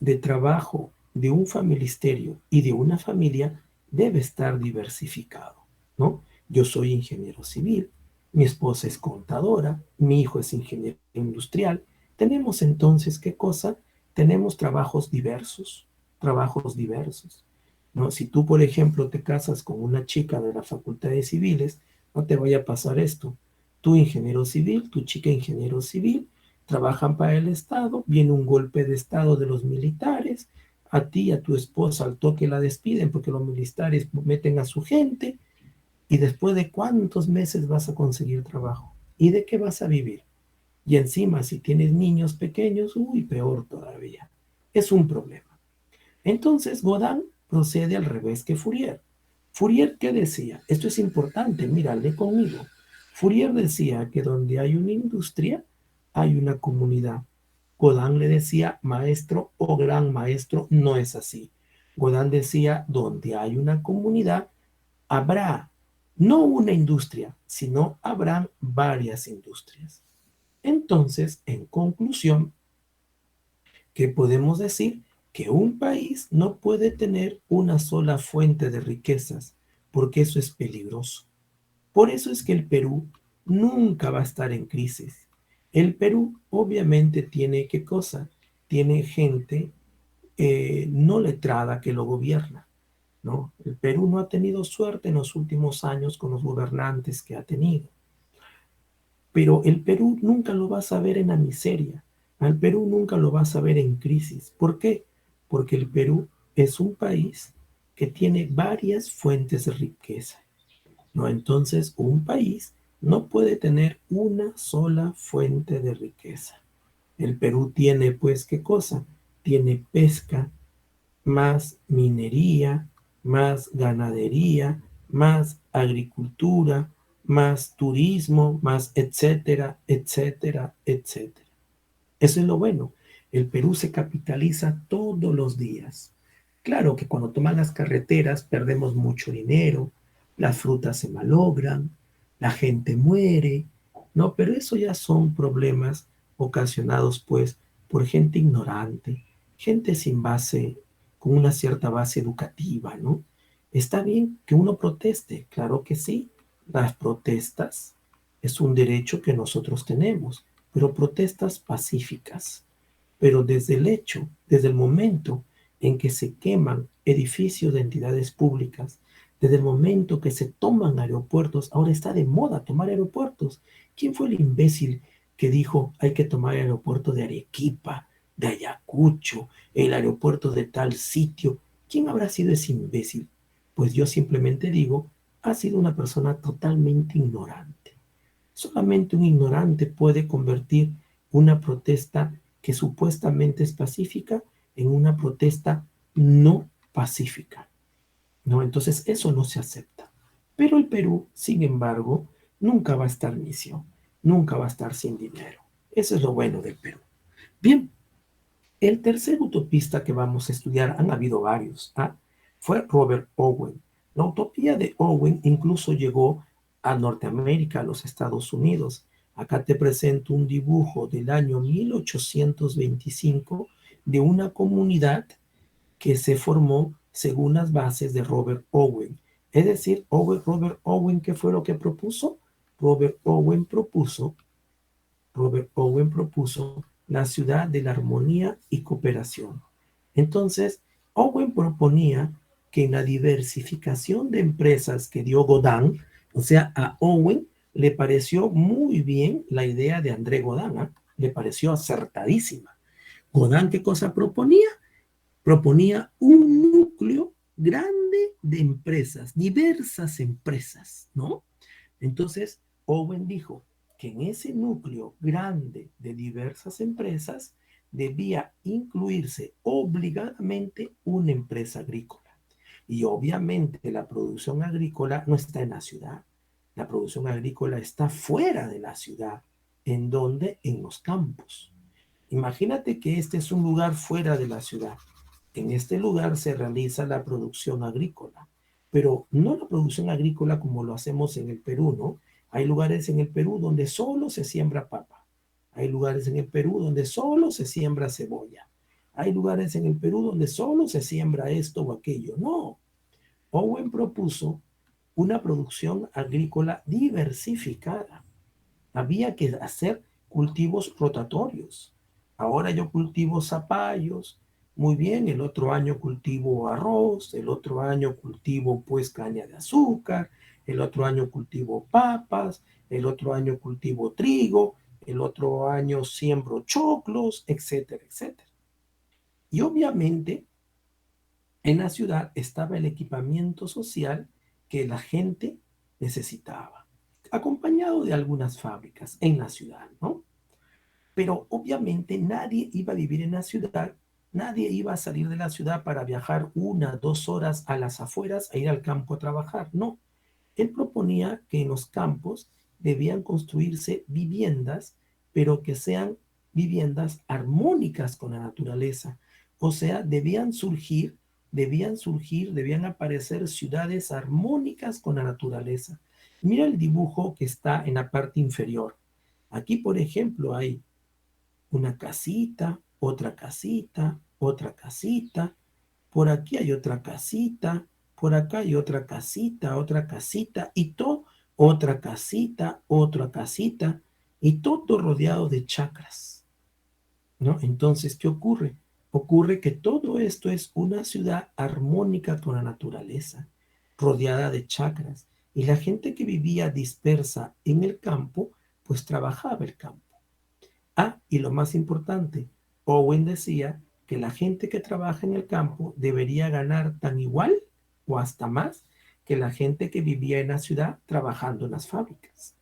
de trabajo de un familisterio y de una familia debe estar diversificado, ¿no? Yo soy ingeniero civil, mi esposa es contadora, mi hijo es ingeniero industrial. Tenemos entonces, ¿qué cosa? Tenemos trabajos diversos, ¿no? Si tú, por ejemplo, te casas con una chica de la Facultad de Civiles, no te vaya a pasar esto. Tú ingeniero civil, tu chica ingeniero civil, trabajan para el Estado, viene un golpe de Estado de los militares, a ti y a tu esposa al toque la despiden porque los militares meten a su gente y después de cuántos meses vas a conseguir trabajo y de qué vas a vivir. Y encima, si tienes niños pequeños, uy, peor todavía. Es un problema. Entonces, Godin procede al revés que Fourier. Fourier, ¿qué decía? Esto es importante, mírale conmigo. Fourier decía que donde hay una industria, hay una comunidad. Godin le decía maestro o gran maestro, no es así. Godin decía, donde hay una comunidad, habrá no una industria, sino habrán varias industrias. Entonces, en conclusión, que podemos decir que un país no puede tener una sola fuente de riquezas, porque eso es peligroso. Por eso es que el Perú nunca va a estar en crisis. El Perú obviamente tiene qué cosa? Tiene gente no letrada que lo gobierna, ¿no? El Perú no ha tenido suerte en los últimos años con los gobernantes que ha tenido. Pero el Perú nunca lo vas a ver en la miseria, al Perú nunca lo vas a ver en crisis. ¿Por qué? Porque el Perú es un país que tiene varias fuentes de riqueza, ¿no? Entonces, un país no puede tener una sola fuente de riqueza. El Perú tiene, pues, ¿qué cosa? Tiene pesca, más minería, más ganadería, más agricultura, más turismo, más etcétera, etcétera, etcétera. Eso es lo bueno. El Perú se capitaliza todos los días. Claro que cuando toman las carreteras perdemos mucho dinero, las frutas se malogran, la gente muere, ¿no? Pero eso ya son problemas ocasionados pues por gente ignorante, gente sin base, con una cierta base educativa, ¿no? Está bien que uno proteste, claro que sí, las protestas es un derecho que nosotros tenemos, pero protestas pacíficas. Pero desde el momento en que se queman edificios de entidades públicas, desde el momento que se toman aeropuertos, ahora está de moda tomar aeropuertos. ¿Quién fue el imbécil que dijo hay que tomar el aeropuerto de Arequipa, de Ayacucho, el aeropuerto de tal sitio? ¿Quién habrá sido ese imbécil? Pues yo simplemente digo, ha sido una persona totalmente ignorante. Solamente un ignorante puede convertir una protesta que supuestamente es pacífica en una protesta no pacífica, ¿no? Entonces eso no se acepta. Pero el Perú, sin embargo, nunca va a estar misio, nunca va a estar sin dinero. Eso es lo bueno del Perú. Bien, el tercer utopista que vamos a estudiar, han habido varios, ¿ah? Fue Robert Owen. La utopía de Owen incluso llegó a Norteamérica, a los Estados Unidos. Acá te presento un dibujo del año 1825 de una comunidad que se formó según las bases de Robert Owen. Es decir, Robert Owen, ¿qué fue lo que propuso? Robert Owen propuso Robert Owen propuso la ciudad de la armonía y cooperación. Entonces, Owen proponía que en la diversificación de empresas que dio Godin, o sea, a Owen le pareció muy bien la idea de André Godin, ¿eh? Le pareció acertadísima. Godin, ¿qué cosa proponía? Proponía un núcleo grande de empresas, diversas empresas, ¿no? Entonces, Owen dijo que en ese núcleo grande de diversas empresas debía incluirse obligadamente una empresa agrícola. Y obviamente la producción agrícola no está en la ciudad. La producción agrícola está fuera de la ciudad. ¿En dónde? En los campos. Imagínate que este es un lugar fuera de la ciudad. En este lugar se realiza la producción agrícola, pero no la producción agrícola como lo hacemos en el Perú, ¿no? Hay lugares en el Perú donde solo se siembra papa. Hay lugares en el Perú donde solo se siembra cebolla. Hay lugares en el Perú donde solo se siembra esto o aquello. No. Owen propuso una producción agrícola diversificada. Había que hacer cultivos rotatorios. Ahora yo cultivo zapallos, muy bien, el otro año cultivo arroz, el otro año cultivo pues caña de azúcar, el otro año cultivo papas, el otro año cultivo trigo, el otro año siembro choclos, etcétera, etcétera. Y obviamente en la ciudad estaba el equipamiento social que la gente necesitaba, acompañado de algunas fábricas en la ciudad, ¿no? Pero obviamente nadie iba a vivir en la ciudad, nadie iba a salir de la ciudad para viajar 1, 2 horas a las afueras a ir al campo a trabajar, no. Él proponía que en los campos debían construirse viviendas, pero que sean viviendas armónicas con la naturaleza. O sea, debían aparecer ciudades armónicas con la naturaleza. Mira el dibujo que está en la parte inferior. Aquí, por ejemplo, hay una casita, otra casita, otra casita, por aquí hay otra casita, por acá hay otra casita, y todo, otra casita, y todo rodeado de chacras, ¿no? Entonces, ¿qué ocurre? Ocurre que todo esto es una ciudad armónica con la naturaleza, rodeada de chacras, y la gente que vivía dispersa en el campo, pues trabajaba el campo. Ah, y lo más importante, Owen decía que la gente que trabaja en el campo debería ganar tan igual o hasta más que la gente que vivía en la ciudad trabajando en las fábricas.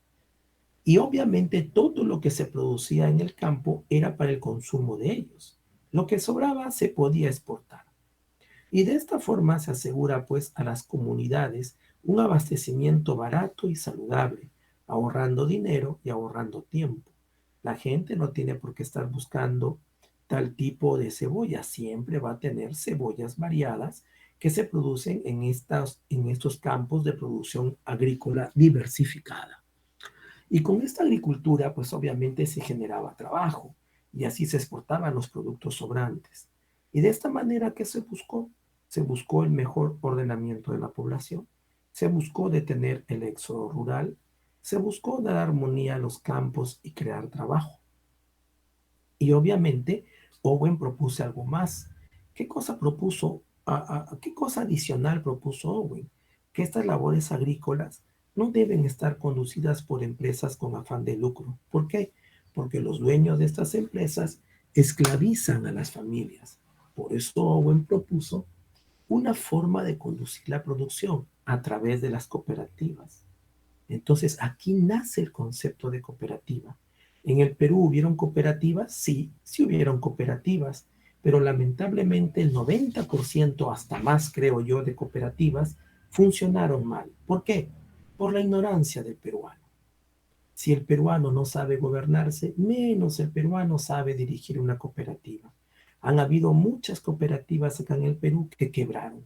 Y obviamente todo lo que se producía en el campo era para el consumo de ellos. Lo que sobraba se podía exportar. Y de esta forma se asegura pues a las comunidades un abastecimiento barato y saludable, ahorrando dinero y ahorrando tiempo. La gente no tiene por qué estar buscando tal tipo de cebolla, siempre va a tener cebollas variadas que se producen en estos campos de producción agrícola diversificada. Y con esta agricultura, pues obviamente se generaba trabajo y así se exportaban los productos sobrantes. Y de esta manera, ¿qué se buscó? Se buscó el mejor ordenamiento de la población, se buscó detener el éxodo rural, se buscó dar armonía a los campos y crear trabajo. Y obviamente, Owen propuso algo más. ¿Qué cosa propuso? ¿Qué cosa adicional propuso Owen? Que estas labores agrícolas no deben estar conducidas por empresas con afán de lucro. ¿Por qué? Porque los dueños de estas empresas esclavizan a las familias. Por eso Owen propuso una forma de conducir la producción a través de las cooperativas. Entonces, aquí nace el concepto de cooperativa. ¿En el Perú hubieron cooperativas? Sí, sí hubieron cooperativas, pero lamentablemente el 90%, hasta más creo yo, de cooperativas funcionaron mal. ¿Por qué? Por la ignorancia del peruano. Si el peruano no sabe gobernarse, menos el peruano sabe dirigir una cooperativa. Han habido muchas cooperativas acá en el Perú que quebraron.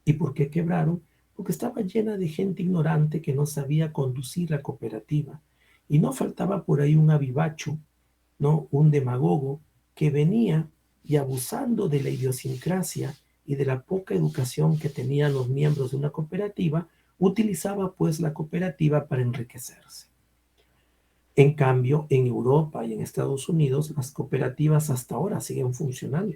¿Y por qué quebraron? Porque estaba llena de gente ignorante que no sabía conducir la cooperativa. Y no faltaba por ahí un avivacho, ¿no? Un demagogo que venía y abusando de la idiosincrasia y de la poca educación que tenían los miembros de una cooperativa, utilizaba pues la cooperativa para enriquecerse. En cambio, en Europa y en Estados Unidos, las cooperativas hasta ahora siguen funcionando.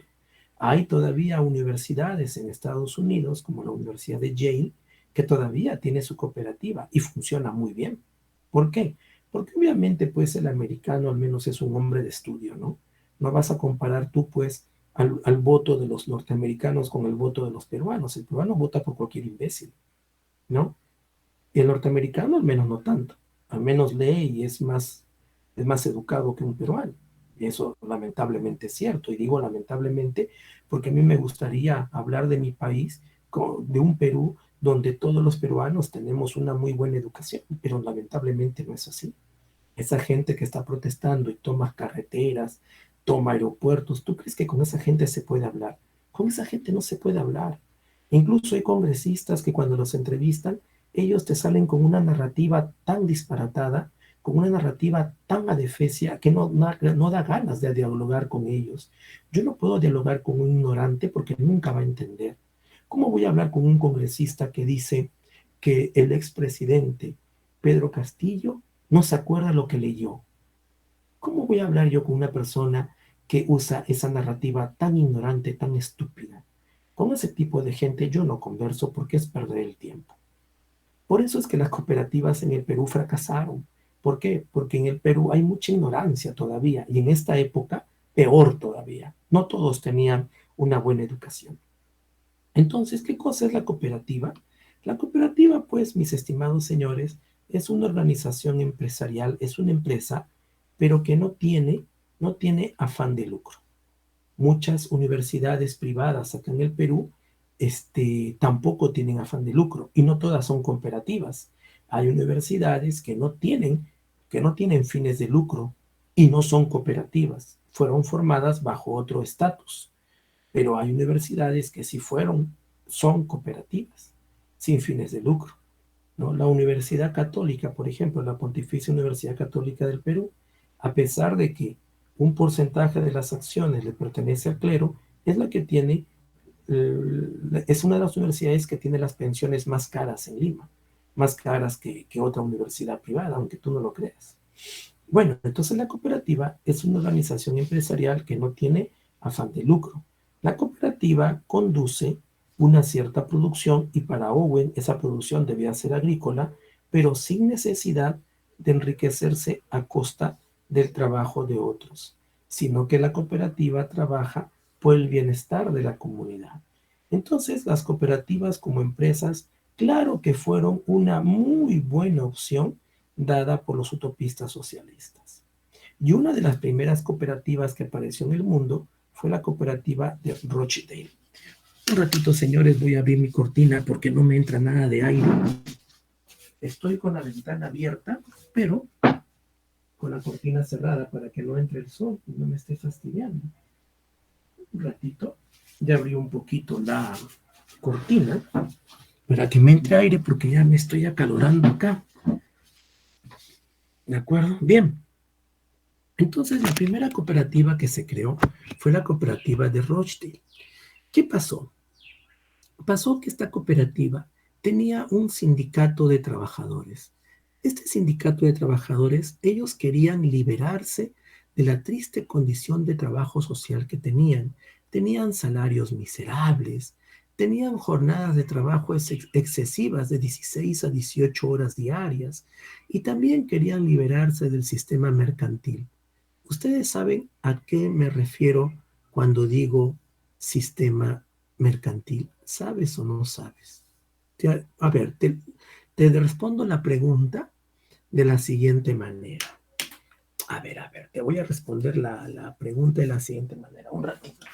Hay todavía universidades en Estados Unidos, como la Universidad de Yale, que todavía tiene su cooperativa y funciona muy bien. ¿Por qué? Porque obviamente, pues, el americano al menos es un hombre de estudio, ¿no? No vas a comparar tú, pues, al voto de los norteamericanos con el voto de los peruanos. El peruano vota por cualquier imbécil, ¿no? Y el norteamericano al menos no tanto. Al menos lee y es más educado que un peruano. Y eso lamentablemente es cierto. Y digo lamentablemente porque a mí me gustaría hablar de mi país, de un Perú donde todos los peruanos tenemos una muy buena educación, pero lamentablemente no es así. Esa gente que está protestando y toma carreteras, toma aeropuertos, ¿tú crees que con esa gente se puede hablar? Con esa gente no se puede hablar. Incluso hay congresistas que cuando los entrevistan, ellos te salen con una narrativa tan disparatada, con una narrativa tan adefesia que no da ganas de dialogar con ellos. Yo no puedo dialogar con un ignorante porque nunca va a entender. ¿Cómo voy a hablar con un congresista que dice que el expresidente Pedro Castillo no se acuerda lo que leyó? ¿Cómo voy a hablar yo con una persona que usa esa narrativa tan ignorante, tan estúpida? Con ese tipo de gente yo no converso porque es perder el tiempo. Por eso es que las cooperativas en el Perú fracasaron. ¿Por qué? Porque en el Perú hay mucha ignorancia todavía y en esta época peor todavía. No todos tenían una buena educación. Entonces, ¿qué cosa es la cooperativa? La cooperativa, pues, mis estimados señores, es una organización empresarial, es una empresa, pero que no tiene afán de lucro. Muchas universidades privadas acá en el Perú, tampoco tienen afán de lucro y no todas son cooperativas. Hay universidades que no tienen fines de lucro y no son cooperativas. Fueron formadas bajo otro estatus, pero hay universidades que sí son cooperativas, sin fines de lucro, ¿no? La Universidad Católica, por ejemplo, la Pontificia Universidad Católica del Perú, a pesar de que un porcentaje de las acciones le pertenece al clero, es la que tiene, es una de las universidades que tiene las pensiones más caras en Lima, más caras que otra universidad privada, aunque tú no lo creas. Bueno, entonces la cooperativa es una organización empresarial que no tiene afán de lucro. La cooperativa conduce una cierta producción y para Owen esa producción debía ser agrícola, pero sin necesidad de enriquecerse a costa del trabajo de otros, sino que la cooperativa trabaja por el bienestar de la comunidad. Entonces, las cooperativas como empresas, claro que fueron una muy buena opción dada por los utopistas socialistas. Y una de las primeras cooperativas que apareció en el mundo fue la cooperativa de Rochdale. Un ratito, señores, voy a abrir mi cortina porque no me entra nada de aire. Estoy con la ventana abierta, pero con la cortina cerrada para que no entre el sol y no me esté fastidiando. Un ratito, ya abrí un poquito la cortina para que me entre aire porque ya me estoy acalorando acá. ¿De acuerdo? Bien. Entonces, la primera cooperativa que se creó fue la cooperativa de Rochdale. ¿Qué pasó? Pasó que esta cooperativa tenía un sindicato de trabajadores. Este sindicato de trabajadores, ellos querían liberarse de la triste condición de trabajo social que tenían. Tenían salarios miserables, tenían jornadas de trabajo excesivas de 16 a 18 horas diarias y también querían liberarse del sistema mercantil. ¿Ustedes saben a qué me refiero cuando digo sistema mercantil? ¿Sabes o no sabes? A ver, te respondo la pregunta de la siguiente manera. A ver, te voy a responder la pregunta de la siguiente manera. Un ratito.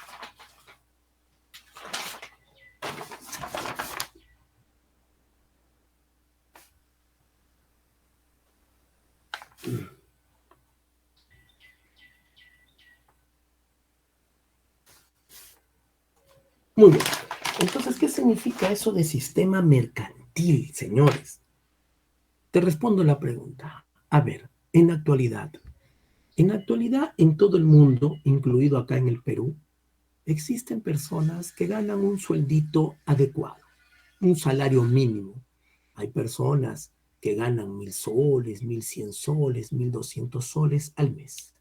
Muy bien. Entonces, ¿qué significa eso de sistema mercantil, señores? Te respondo la pregunta. A ver, en la actualidad, en todo el mundo, incluido acá en el Perú, existen personas que ganan un sueldito adecuado, un salario mínimo. Hay personas que ganan 1.000 soles, 1.100 soles, 1.200 soles al mes.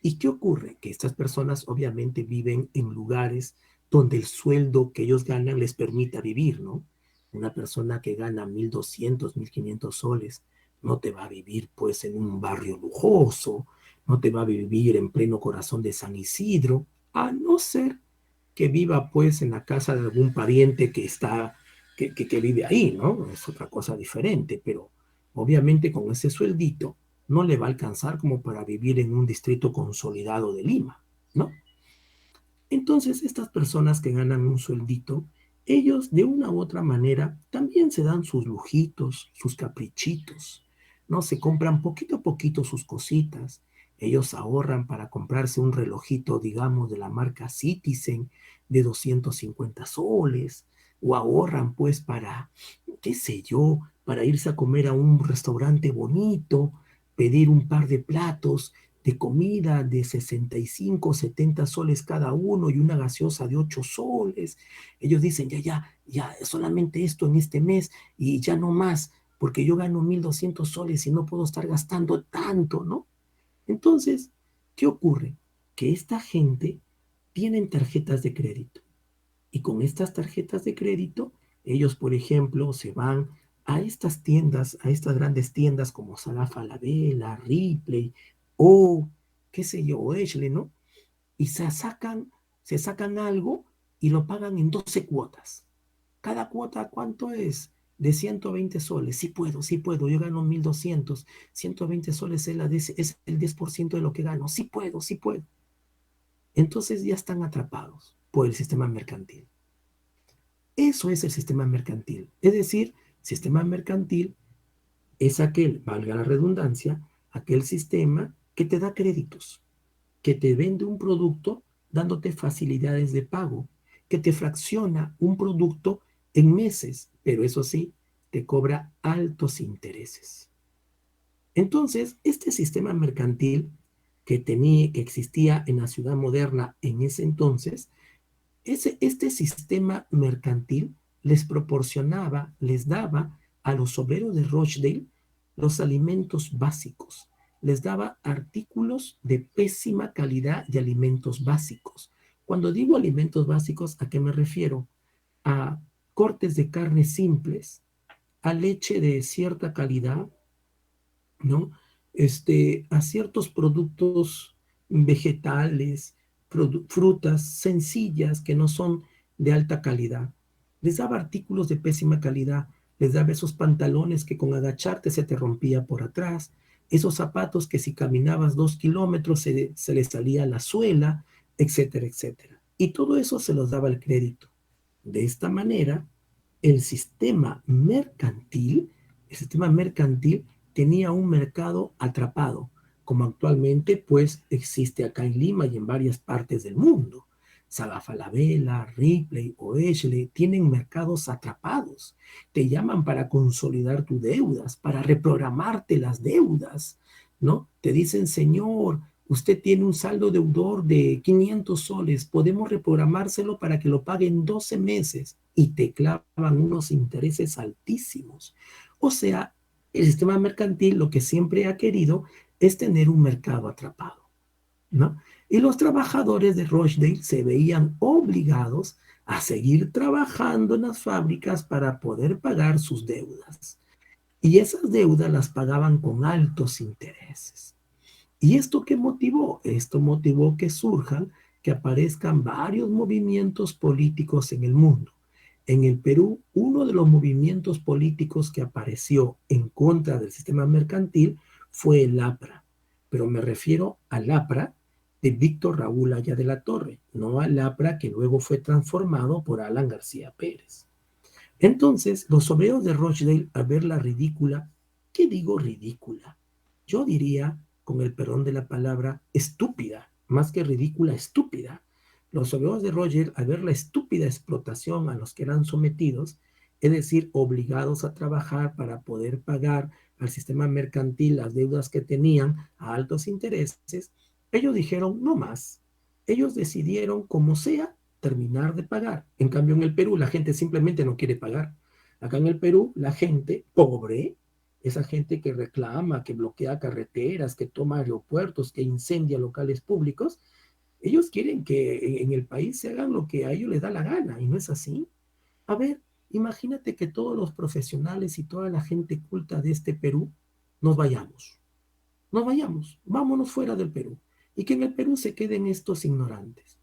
¿Y qué ocurre? Que estas personas obviamente viven en lugares donde el sueldo que ellos ganan les permita vivir, ¿no? Una persona que gana 1.200, 1.500 soles no te va a vivir pues en un barrio lujoso, no te va a vivir en pleno corazón de San Isidro, a no ser que viva pues en la casa de algún pariente que vive ahí, ¿no? Es otra cosa diferente, pero obviamente con ese sueldito no le va a alcanzar como para vivir en un distrito consolidado de Lima, ¿no? Entonces, estas personas que ganan un sueldito, ellos de una u otra manera también se dan sus lujitos, sus caprichitos, ¿no? Se compran poquito a poquito sus cositas. Ellos ahorran para comprarse un relojito, digamos, de la marca Citizen de 250 soles, o ahorran pues para, qué sé yo, para irse a comer a un restaurante bonito, pedir un par de platos de comida de 65, 70 soles cada uno y una gaseosa de 8 soles. Ellos dicen, ya, solamente esto en este mes y ya no más, porque yo gano 1,200 soles y no puedo estar gastando tanto, ¿no? Entonces, ¿qué ocurre? Que esta gente tienen tarjetas de crédito y con estas tarjetas de crédito, ellos, por ejemplo, se van a estas tiendas, a estas grandes tiendas como Sara Falabella, Ripley o qué sé yo, o Ashley, ¿no? Y se sacan algo y lo pagan en 12 cuotas. ¿Cada cuota cuánto es? De 120 soles. Sí puedo. Yo gano 1,200. 120 soles es el 10% de lo que gano. Sí puedo, sí puedo. Entonces ya están atrapados por el sistema mercantil. Eso es el sistema mercantil. Es decir, sistema mercantil es aquel, valga la redundancia, aquel sistema que te da créditos, que te vende un producto dándote facilidades de pago, que te fracciona un producto en meses, pero eso sí, te cobra altos intereses. Entonces, este sistema mercantil que existía en la ciudad moderna en ese entonces, este sistema mercantil les proporcionaba, les daba a los obreros de Rochdale los alimentos básicos, les daba artículos de pésima calidad y alimentos básicos. Cuando digo alimentos básicos, ¿a qué me refiero? A cortes de carne simples, a leche de cierta calidad, ¿no? A ciertos productos vegetales, frutas sencillas que no son de alta calidad. Les daba artículos de pésima calidad, les daba esos pantalones que con agacharte se te rompía por atrás, esos zapatos que si caminabas 2 kilómetros se les salía la suela, etcétera, etcétera. Y todo eso se los daba el crédito. De esta manera, el sistema mercantil, el sistema mercantil tenía un mercado atrapado, como actualmente pues existe acá en Lima y en varias partes del mundo. Saga Falabella, Ripley o Ashley tienen mercados atrapados. Te llaman para consolidar tus deudas, para reprogramarte las deudas, ¿no? Te dicen, señor, usted tiene un saldo deudor de 500 soles, podemos reprogramárselo para que lo pague en 12 meses y te clavan unos intereses altísimos. O sea, el sistema mercantil lo que siempre ha querido es tener un mercado atrapado, ¿no? Y los trabajadores de Rochdale se veían obligados a seguir trabajando en las fábricas para poder pagar sus deudas. Y esas deudas las pagaban con altos intereses. ¿Y esto qué motivó? Esto motivó que surjan, que aparezcan varios movimientos políticos en el mundo. En el Perú, uno de los movimientos políticos que apareció en contra del sistema mercantil fue el APRA, pero me refiero al APRA de Víctor Raúl Haya de la Torre, no al APRA que luego fue transformado por Alan García Pérez. Entonces, los obreros de Rochdale, al ver la ridícula, ¿qué digo ridícula? Yo diría, con el perdón de la palabra, estúpida, más que ridícula, estúpida. Los obreros de Rochdale, al ver la estúpida explotación a los que eran sometidos, es decir, obligados a trabajar para poder pagar al sistema mercantil las deudas que tenían a altos intereses, ellos dijeron no más. Ellos decidieron, como sea, terminar de pagar. En cambio, en el Perú la gente simplemente no quiere pagar. Acá en el Perú la gente pobre, esa gente que reclama, que bloquea carreteras, que toma aeropuertos, que incendia locales públicos, ellos quieren que en el país se hagan lo que a ellos les da la gana y no es así. A ver, imagínate que todos los profesionales y toda la gente culta de este Perú nos vayamos, vámonos fuera del Perú y que en el Perú se queden estos ignorantes.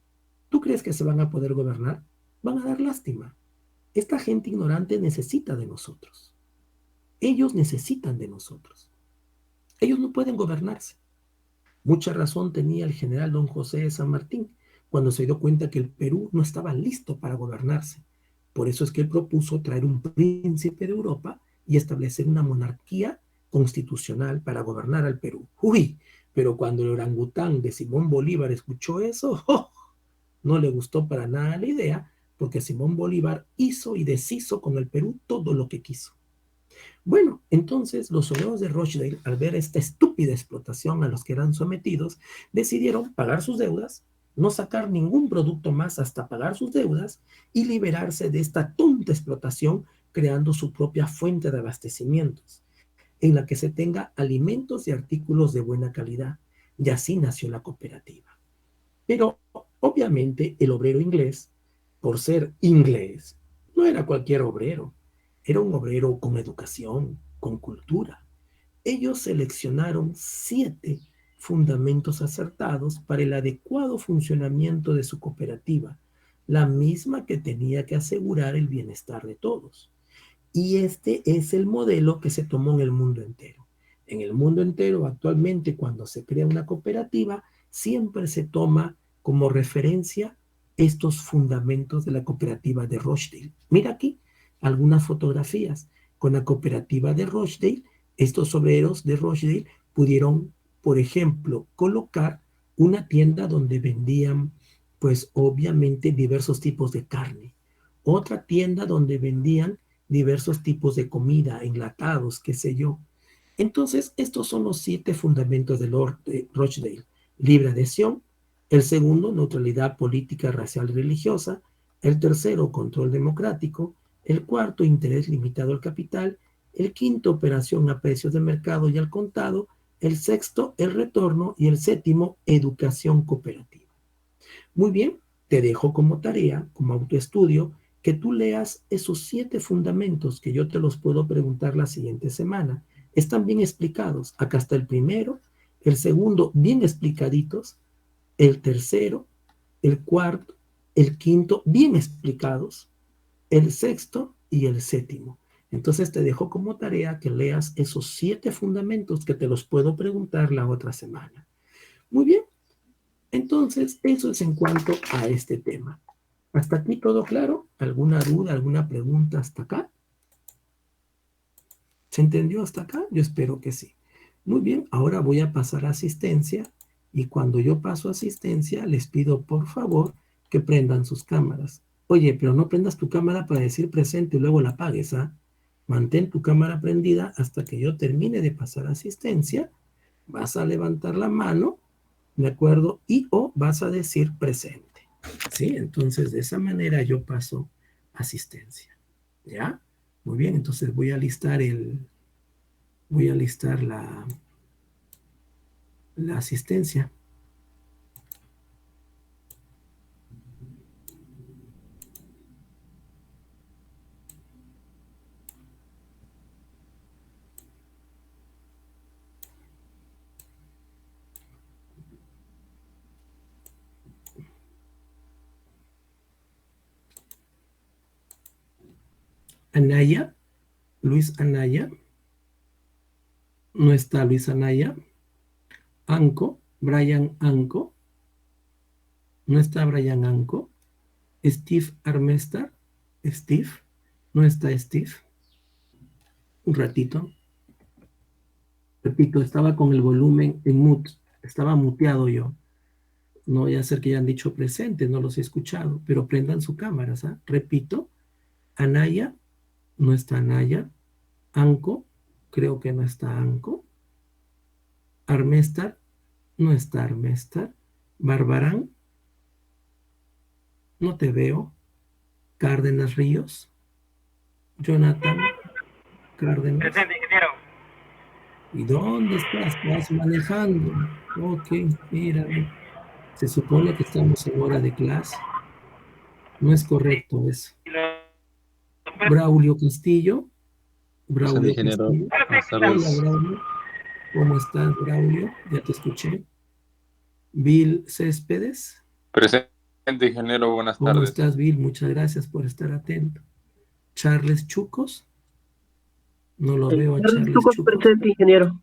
¿Tú crees que se van a poder gobernar? Van a dar lástima. Esta gente ignorante necesita de nosotros. Ellos necesitan de nosotros. Ellos no pueden gobernarse. Mucha razón tenía el general don José de San Martín cuando se dio cuenta que el Perú no estaba listo para gobernarse. Por eso es que él propuso traer un príncipe de Europa y establecer una monarquía constitucional para gobernar al Perú. Uy, pero cuando el orangután de Simón Bolívar escuchó eso, ¡oh!, no le gustó para nada la idea, porque Simón Bolívar hizo y deshizo con el Perú todo lo que quiso. Bueno, entonces los soldados de Rochdale, al ver esta estúpida explotación a los que eran sometidos, decidieron pagar sus deudas, no sacar ningún producto más hasta pagar sus deudas y liberarse de esta tonta explotación, creando su propia fuente de abastecimientos, en la que se tenga alimentos y artículos de buena calidad. Y así nació la cooperativa. Pero obviamente el obrero inglés, por ser inglés, no era cualquier obrero, era un obrero con educación, con cultura. Ellos seleccionaron 7 fundamentos acertados para el adecuado funcionamiento de su cooperativa, la misma que tenía que asegurar el bienestar de todos. Y este es el modelo que se tomó en el mundo entero. En el mundo entero, actualmente, cuando se crea una cooperativa, siempre se toma como referencia estos fundamentos de la cooperativa de Rochdale. Mira aquí algunas fotografías. Con la cooperativa de Rochdale, estos obreros de Rochdale pudieron, por ejemplo, colocar una tienda donde vendían, pues obviamente, diversos tipos de carne. Otra tienda donde vendían diversos tipos de comida, enlatados, qué sé yo. Entonces, estos son los 7 fundamentos de Lord Rochdale. Libre adhesión. El segundo, neutralidad política, racial y religiosa. El tercero, control democrático. El cuarto, interés limitado al capital. El quinto, operación a precios de mercado y al contado. El sexto, el retorno. Y el séptimo, educación cooperativa. Muy bien, te dejo como tarea, como autoestudio, que tú leas esos 7 fundamentos que yo te los puedo preguntar la siguiente semana. Están bien explicados. Acá está el primero, el segundo bien explicaditos, el tercero, el cuarto, el quinto bien explicados, el sexto y el séptimo. Entonces te dejo como tarea que leas esos 7 fundamentos que te los puedo preguntar la otra semana. Muy bien, entonces eso es en cuanto a este tema. ¿Hasta aquí todo claro? ¿Alguna duda, alguna pregunta hasta acá? ¿Se entendió hasta acá? Yo espero que sí. Muy bien, ahora voy a pasar a asistencia y cuando yo paso a asistencia les pido por favor que prendan sus cámaras. Oye, pero no prendas tu cámara para decir presente y luego la apagues, ¿ah? Mantén tu cámara prendida hasta que yo termine de pasar asistencia. Vas a levantar la mano, ¿de acuerdo? Y o vas a decir presente. ¿Sí? Entonces, de esa manera yo paso asistencia. ¿Ya? Muy bien, entonces voy a listar la asistencia. Anaya, Luis Anaya. No está Luis Anaya. Anco, Brian Anco. No está Brian Anco. Steve Armestar. Steve. No está Steve. Un ratito. Repito, estaba con el volumen en mute. Estaba muteado yo. No voy a hacer que hayan dicho presente, no los he escuchado, pero prendan su cámara, ¿sabes? Repito, Anaya, no está Anaya. Anco, creo que no está Anco. Armestar, no está Armestar. Barbarán, no te veo. Cárdenas Ríos. Jonathan Cárdenas. Presente, ingeniero. ¿Y dónde estás? Estás manejando. Ok, mírame. Se supone que estamos en hora de clase. No es Sí. correcto eso. Lo- Braulio Castillo. Presente, Braulio ingeniero. Castillo. Buenas Hola, tardes. Braulio. ¿Cómo estás, Braulio? Ya te escuché. Bill Céspedes. Presente, ingeniero. Buenas ¿Cómo tardes. estás, Bill? Muchas gracias por estar atento. Charles Chucos. No lo veo a Charles Charles Tucos Chucos. presente, ingeniero.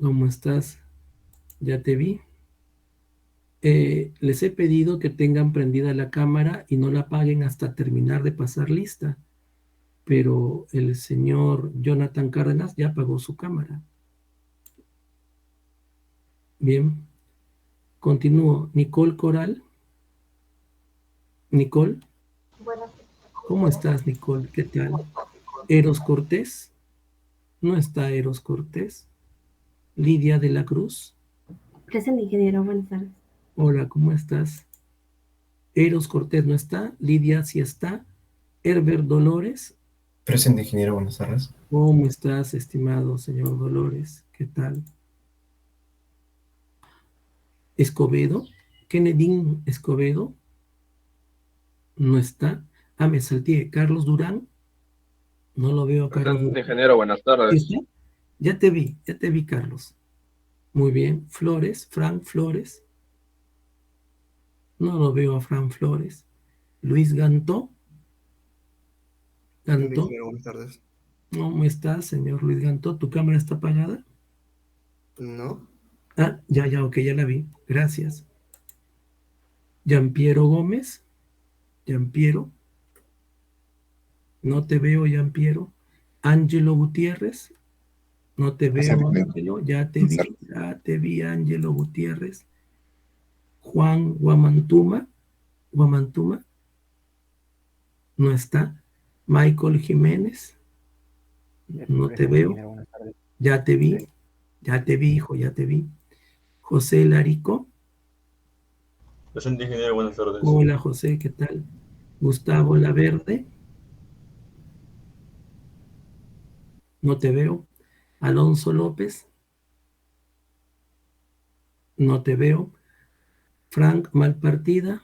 ¿Cómo estás? Ya te vi. Les he pedido que tengan prendida la cámara y no la apaguen hasta terminar de pasar lista, pero el señor Jonathan Cárdenas ya apagó su cámara. Bien, continúo. Nicole Coral. Nicole, ¿cómo estás, Nicole? ¿Qué tal? Eros Cortés. No está Eros Cortés. Lidia de la Cruz. Presente, ingeniero. Buenas tardes. Hola, ¿cómo estás? Eros Cortés no está. Lidia sí está. Herbert Dolores. Presente, ingeniero. Buenas tardes. ¿Cómo estás, estimado señor Dolores? ¿Qué tal? Escobedo. Kennedy Escobedo. No está. Ah, me salté. Carlos Durán. No lo veo a Carlos Presente, Durán. ingeniero, buenas tardes. ¿Está? Ya te vi, Carlos. Muy bien. Flores, Frank Flores. No lo veo a Frank Flores. Luis Gantó. Gantó. Buenas tardes. ¿Cómo estás, señor Luis Gantó? ¿Tu cámara está apagada? No. Ah, ya, ok, ya la vi. Gracias. Giampiero Gómez. Giampiero. No te veo, Giampiero. Ángelo Gutiérrez. No te veo, Ángelo. Ya te vi, Ángelo Gutiérrez. Juan Guamantuma. Guamantuma. No está. Michael Jiménez. No te veo. Ya te vi, hijo, ya te vi. José Larico. Presente, ingeniero, buenas tardes. Hola, José, ¿qué tal? Gustavo Laverde. No te veo. Alonso López. No te veo. Frank Malpartida.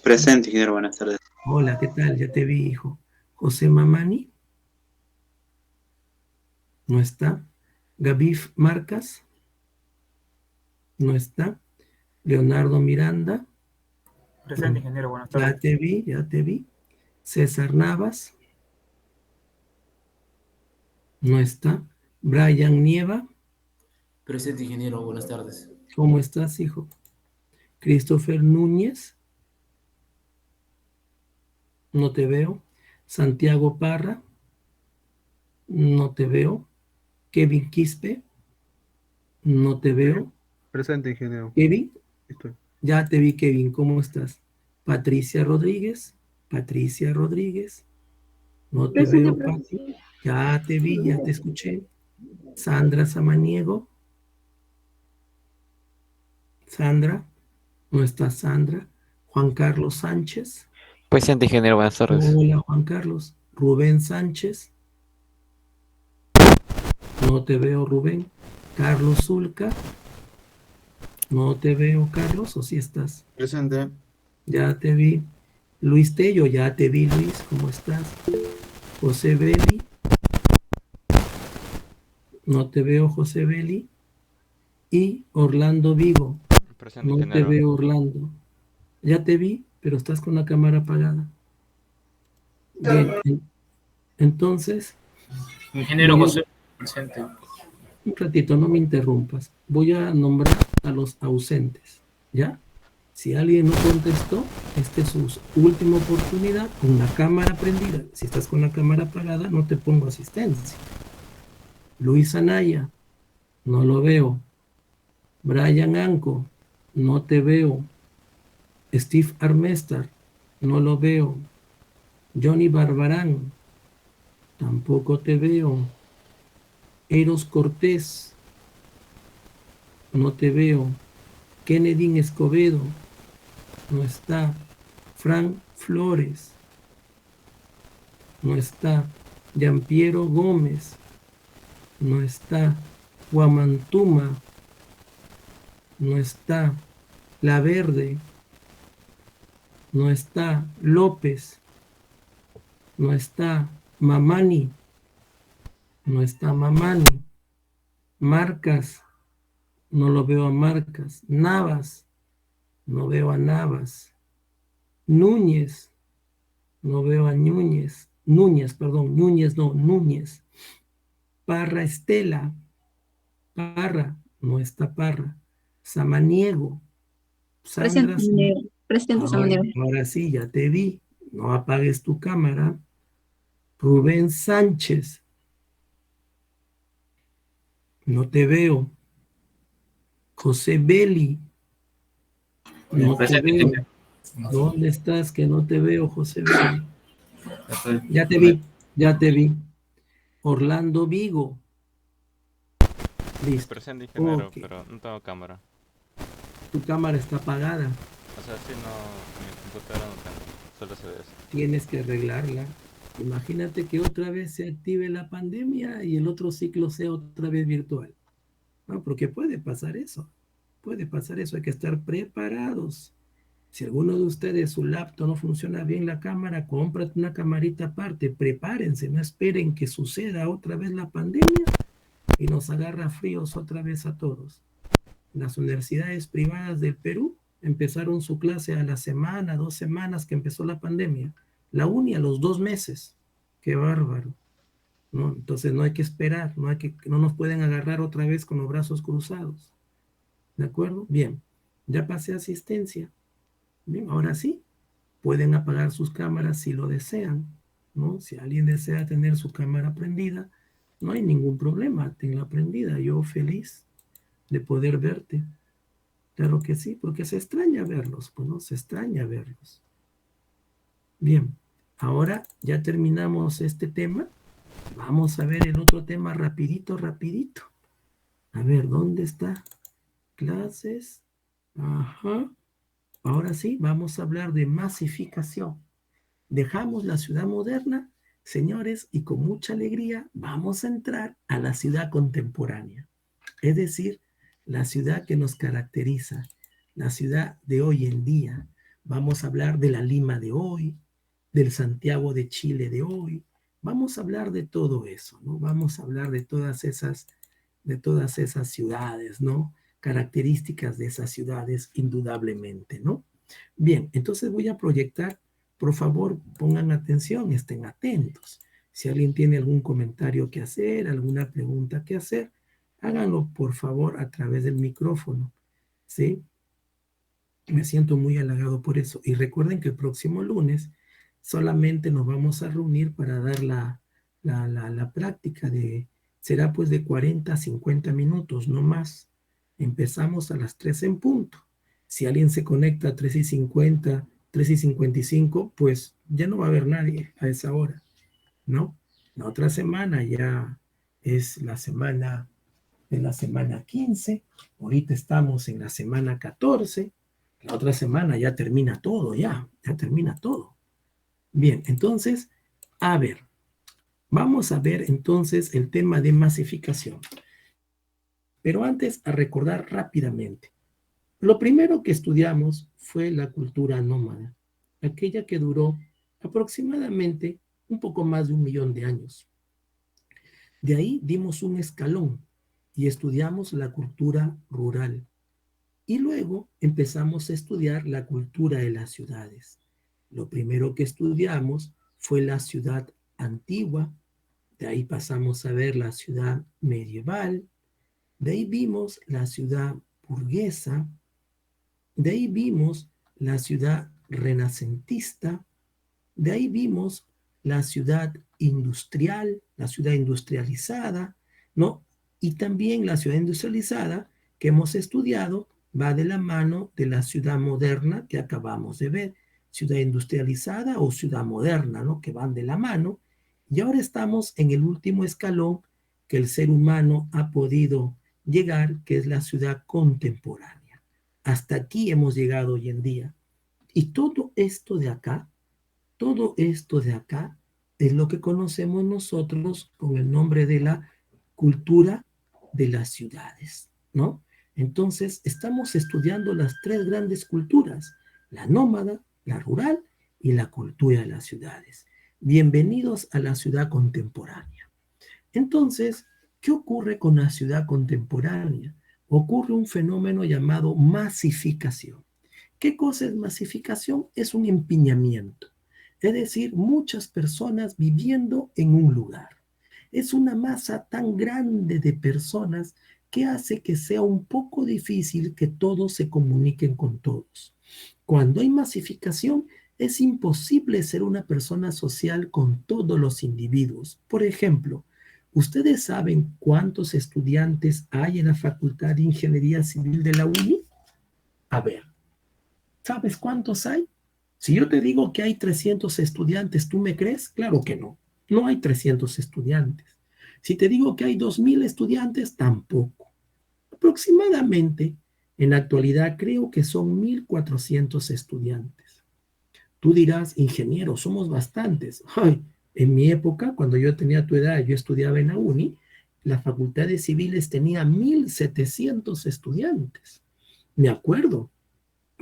Presente, ingeniero, buenas tardes. Hola, ¿qué tal? Ya te vi, hijo. José Mamani. No está. Gabif Marcas. No está. Leonardo Miranda. Presente, ingeniero, buenas tardes. Ya te vi. César Navas. No está. Brian Nieva. Presente, ingeniero, buenas tardes. ¿Cómo estás, hijo? Christopher Núñez. No te veo. Santiago Parra. No te veo. Kevin Quispe. No te veo. Presente, ingeniero. Kevin. Estoy. Ya te vi, Kevin. ¿Cómo estás? Patricia Rodríguez. Patricia Rodríguez. No te veo, Pati. Ya te vi, ya te escuché. Sandra Samaniego. Sandra. No está Sandra. Juan Carlos Sánchez. Presente, ingeniero, buenas tardes. Hola, Juan Carlos. Rubén Sánchez. No te veo, Rubén. Carlos Zulca. No te veo, Carlos, ¿o sí estás? Presente. Ya te vi. Luis Tello, ya te vi, Luis, ¿cómo estás? José Beli. No te veo, José Beli. Y Orlando Vigo. Presente, No te ingeniero. veo, Orlando. Ya te vi, pero estás con la cámara apagada. Bien, entonces, Ingeniero José, presente. un ratito, no me interrumpas. Voy a nombrar a los ausentes, ¿ya? Si alguien no contestó, esta es su última oportunidad con la cámara prendida. Si estás con la cámara apagada, no te pongo asistencia. Luis Anaya, no lo veo. Brian Anco, no te veo. Steve Armestar, no lo veo. Johnny Barbarán, tampoco te veo. Eros Cortés, no te veo. Kennedy Escobedo, no está. Frank Flores, no está. Giampiero Gómez, no está. Guamantuma, no está. La Verde, no está. López, no está. Mamani, no está Mamani. Marcas, no lo veo a Marcas. Navas, no veo a Navas. Núñez, no veo a Núñez. Núñez. Parra Estela, Parra, no está Parra. Samaniego, Presente, Sandra. ingeniero. Presente, Samaniego. Ahora sí, ya te vi. No apagues tu cámara. Rubén Sánchez. No te veo. José Beli. No te Presente, veo. ingeniero. ¿Dónde estás? Que no te veo, José Beli. Estoy. Ya te vi, ya te vi. Orlando Vigo. Listo. Presente, ingeniero, Ok. pero no tengo cámara. Tu cámara está apagada. O sea, sí, no, mi computadora no tengo, solo se ve eso. Tienes que arreglarla. Imagínate que otra vez se active la pandemia y el otro ciclo sea otra vez virtual. No, porque puede pasar eso. Puede pasar eso. Hay que estar preparados. Si alguno de ustedes su laptop no funciona bien la cámara, cómprate una camarita aparte. Prepárense. No esperen que suceda otra vez la pandemia y nos agarra fríos otra vez a todos. Las universidades privadas del Perú empezaron su clase a la semana, 2 semanas que empezó la pandemia. La uni a los 2 meses. Qué bárbaro, ¿no? Entonces no hay que esperar, no nos pueden agarrar otra vez con los brazos cruzados. ¿De acuerdo? Bien, ya pasé asistencia. Bien, ahora sí, pueden apagar sus cámaras si lo desean, ¿no? Si alguien desea tener su cámara prendida, no hay ningún problema, tenla prendida. Yo feliz de poder verte. Claro que sí, porque se extraña verlos, pues no, se extraña verlos. Bien, ahora ya terminamos este tema. Vamos a ver el otro tema rapidito, rapidito. A ver, ¿dónde está? Clases. Ajá. Ahora sí, vamos a hablar de masificación. Dejamos la ciudad moderna, señores, y con mucha alegría vamos a entrar a la ciudad contemporánea. Es decir, la ciudad que nos caracteriza, la ciudad de hoy en día. Vamos a hablar de la Lima de hoy, del Santiago de Chile de hoy. Vamos a hablar de todo eso, ¿no? Vamos a hablar de todas esas ciudades, ¿no? Características de esas ciudades, indudablemente, ¿no? Bien, entonces voy a proyectar, por favor, pongan atención, estén atentos. Si alguien tiene algún comentario que hacer, alguna pregunta que hacer, háganlo, por favor, a través del micrófono, ¿sí? Me siento muy halagado por eso. Y recuerden que el próximo lunes solamente nos vamos a reunir para dar la práctica será pues de 40 a 50 minutos, no más. Empezamos a las 3 en punto. Si alguien se conecta a 3:50, 3:55, pues ya no va a haber nadie a esa hora, ¿no? La otra semana ya es la semana 15, ahorita estamos en la semana 14, la otra semana ya termina todo, ya termina todo. Bien, entonces, a ver, vamos a ver entonces el tema de masificación. Pero antes, a recordar rápidamente. Lo primero que estudiamos fue la cultura nómada, aquella que duró aproximadamente un poco más de 1 millón de años. De ahí dimos un escalón y estudiamos la cultura rural. Y luego empezamos a estudiar la cultura de las ciudades. Lo primero que estudiamos fue la ciudad antigua, de ahí pasamos a ver la ciudad medieval, de ahí vimos la ciudad burguesa, de ahí vimos la ciudad renacentista, de ahí vimos la ciudad industrial, la ciudad industrializada, ¿no? Y también la ciudad industrializada que hemos estudiado va de la mano de la ciudad moderna que acabamos de ver, ciudad industrializada o ciudad moderna, ¿no? Que van de la mano. Y ahora estamos en el último escalón que el ser humano ha podido llegar, que es la ciudad contemporánea. Hasta aquí hemos llegado hoy en día. Y todo esto de acá es lo que conocemos nosotros con el nombre de la cultura de las ciudades, ¿no? Entonces, estamos estudiando las 3 grandes culturas, la nómada, la rural y la cultura de las ciudades. Bienvenidos a la ciudad contemporánea. Entonces, ¿qué ocurre con la ciudad contemporánea? Ocurre un fenómeno llamado masificación. ¿Qué cosa es masificación? Es un empiñamiento. Es decir, muchas personas viviendo en un lugar. Es una masa tan grande de personas ¿qué hace que sea un poco difícil que todos se comuniquen con todos? Cuando hay masificación, es imposible ser una persona social con todos los individuos. Por ejemplo, ¿ustedes saben cuántos estudiantes hay en la Facultad de Ingeniería Civil de la UNI? A ver, ¿sabes cuántos hay? Si yo te digo que hay 300 estudiantes, ¿tú me crees? Claro que no. No hay 300 estudiantes. Si te digo que hay 2.000 estudiantes, tampoco. Aproximadamente, en la actualidad, creo que son 1.400 estudiantes. Tú dirás, ingeniero, somos bastantes. Ay, en mi época, cuando yo tenía tu edad, yo estudiaba en la UNI, la Facultad de Civiles tenía 1.700 estudiantes. Me acuerdo,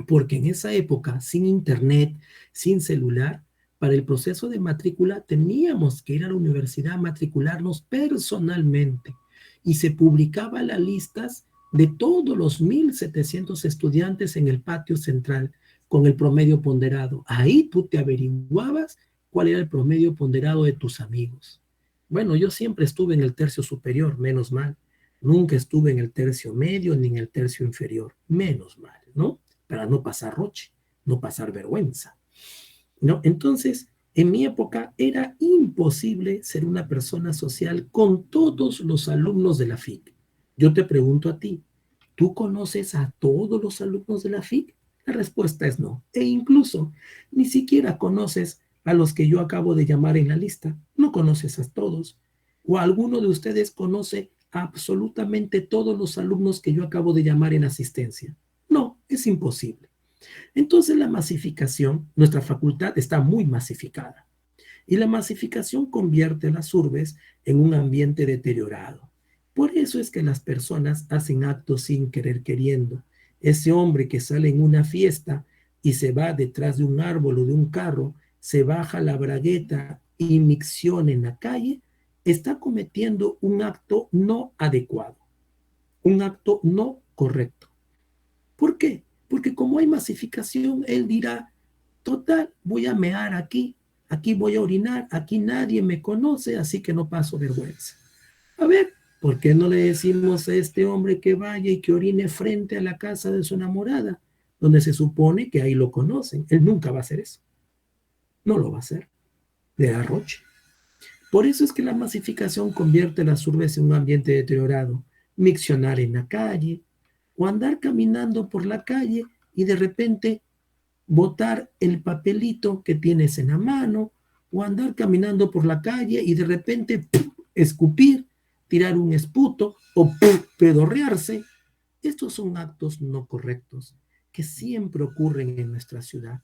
porque en esa época, sin internet, sin celular, para el proceso de matrícula teníamos que ir a la universidad a matricularnos personalmente y se publicaban las listas de todos los 1.700 estudiantes en el patio central con el promedio ponderado. Ahí tú te averiguabas cuál era el promedio ponderado de tus amigos. Bueno, yo siempre estuve en el tercio superior, menos mal. Nunca estuve en el tercio medio ni en el tercio inferior, menos mal, ¿no? Para no pasar roche, no pasar vergüenza, ¿no? Entonces, en mi época era imposible ser una persona social con todos los alumnos de la FIC. Yo te pregunto a ti, ¿tú conoces a todos los alumnos de la FIC? La respuesta es no. E incluso ni siquiera conoces a los que yo acabo de llamar en la lista. No conoces a todos. ¿O alguno de ustedes conoce a absolutamente todos los alumnos que yo acabo de llamar en asistencia? No, es imposible. Entonces la masificación, nuestra facultad está muy masificada. Y la masificación convierte a las urbes en un ambiente deteriorado. Por eso es que las personas hacen actos sin querer queriendo. Ese hombre que sale en una fiesta y se va detrás de un árbol o de un carro, se baja la bragueta y micciona en la calle, está cometiendo un acto no adecuado, un acto no correcto. ¿Por qué? Porque como hay masificación, él dirá, total, voy a mear aquí, aquí voy a orinar, aquí nadie me conoce, así que no paso vergüenza. A ver, ¿por qué no le decimos a este hombre que vaya y que orine frente a la casa de su enamorada, donde se supone que ahí lo conocen? Él nunca va a hacer eso. No lo va a hacer. Le da roche. Por eso es que la masificación convierte las urbes en un ambiente deteriorado. Miccionar en la calle, o andar caminando por la calle y de repente botar el papelito que tienes en la mano, o andar caminando por la calle y de repente escupir, tirar un esputo o pedorrearse. Estos son actos no correctos que siempre ocurren en nuestra ciudad.